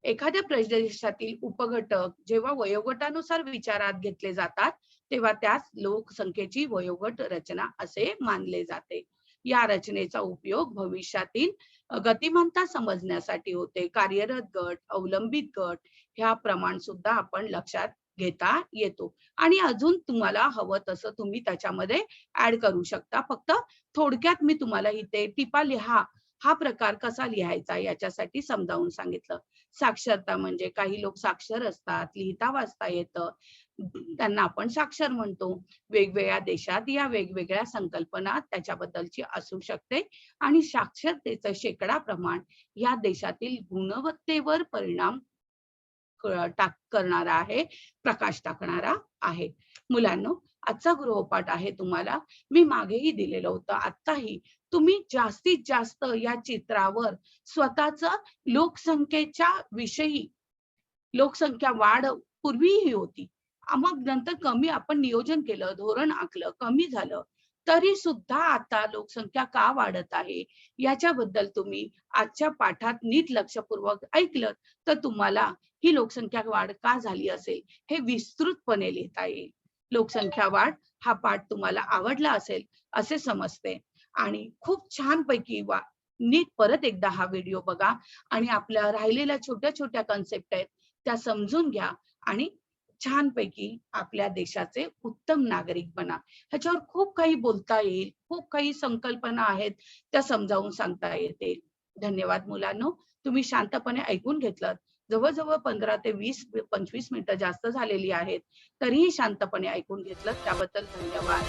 एखाद्या प्रदेशातील उपघटक जेव्हा वयोगटानुसार विचारात घेतले जातात तेव्हा त्यास लोकसंख्येची वयोगट रचना असे मानले जाते. या रचनेचा उपयोग भविष्यातील गतिमानता समजण्यासाठी होते. कार्यरत गट, अवलंबित गट ह्या प्रमाण सुद्धा आपण लक्षात घेता येतो आणि अजून तुम्हाला हवं तसं तुम्ही त्याच्यामध्ये ऍड करू शकता. फक्त थोडक्यात मी तुम्हाला इथे टिपा लिहा हा प्रकार कसा लिहायचा याच्यासाठी समजावून सांगितलं. साक्षरता म्हणजे काही लोक साक्षर असतात, लिहिता वाचता येतं, त्यांना आपण साक्षर म्हणतो. वेगवेगळ्या देशात या वेगवेगळ्या संकल्पना त्याच्याबद्दलची असू शकते आणि साक्षरतेचं शेकडा प्रमाण या देशातील गुणवत्तेवर परिणाम करणारा आहे, प्रकाश टाकणारा आहे. मुलांनो, आजचा गृहपाठ आहे तुम्हाला मी मागेही दिलेलं होतं, आताही तुम्ही जास्तीत जास्त या चित्रावर स्वतःच लोकसंख्येच्या विषयी, लोकसंख्या वाढ पूर्वीही होती, मग नंतर कमी आपण नियोजन केलं, धोरण आखलं, कमी झालं, तरी सुद्धा आता लोकसंख्या का वाढत आहे याच्याबद्दल तुम्ही आजच्या पाठात नीट लक्षपूर्वक ऐकलं तर तुम्हाला ही लोकसंख्या वाढ का झाली असेल हे विस्तृतपणे लिहिता येईल. लोकसंख्या वाढ हा पाठ तुम्हाला आवडला असेल असे समजते आणि खूप छान पैकी नीट परत एकदा हा व्हिडिओ बघा आणि आपल्या राहिलेल्या छोट्या छोट्या कन्सेप्ट आहेत त्या समजून घ्या आणि छानपैकी आपल्या देशाचे उत्तम नागरिक बना. ह्याच्यावर खूप काही बोलता येईल, खूप काही संकल्पना आहेत त्या समजावून सांगता येतील. धन्यवाद मुलांनो, तुम्ही शांतपणे ऐकून घेतलं. जवळजवळ 15 ते 20-25 मिनिटं जास्त झालेली आहेत, तरीही शांतपणे ऐकून घेतलं त्याबद्दल धन्यवाद.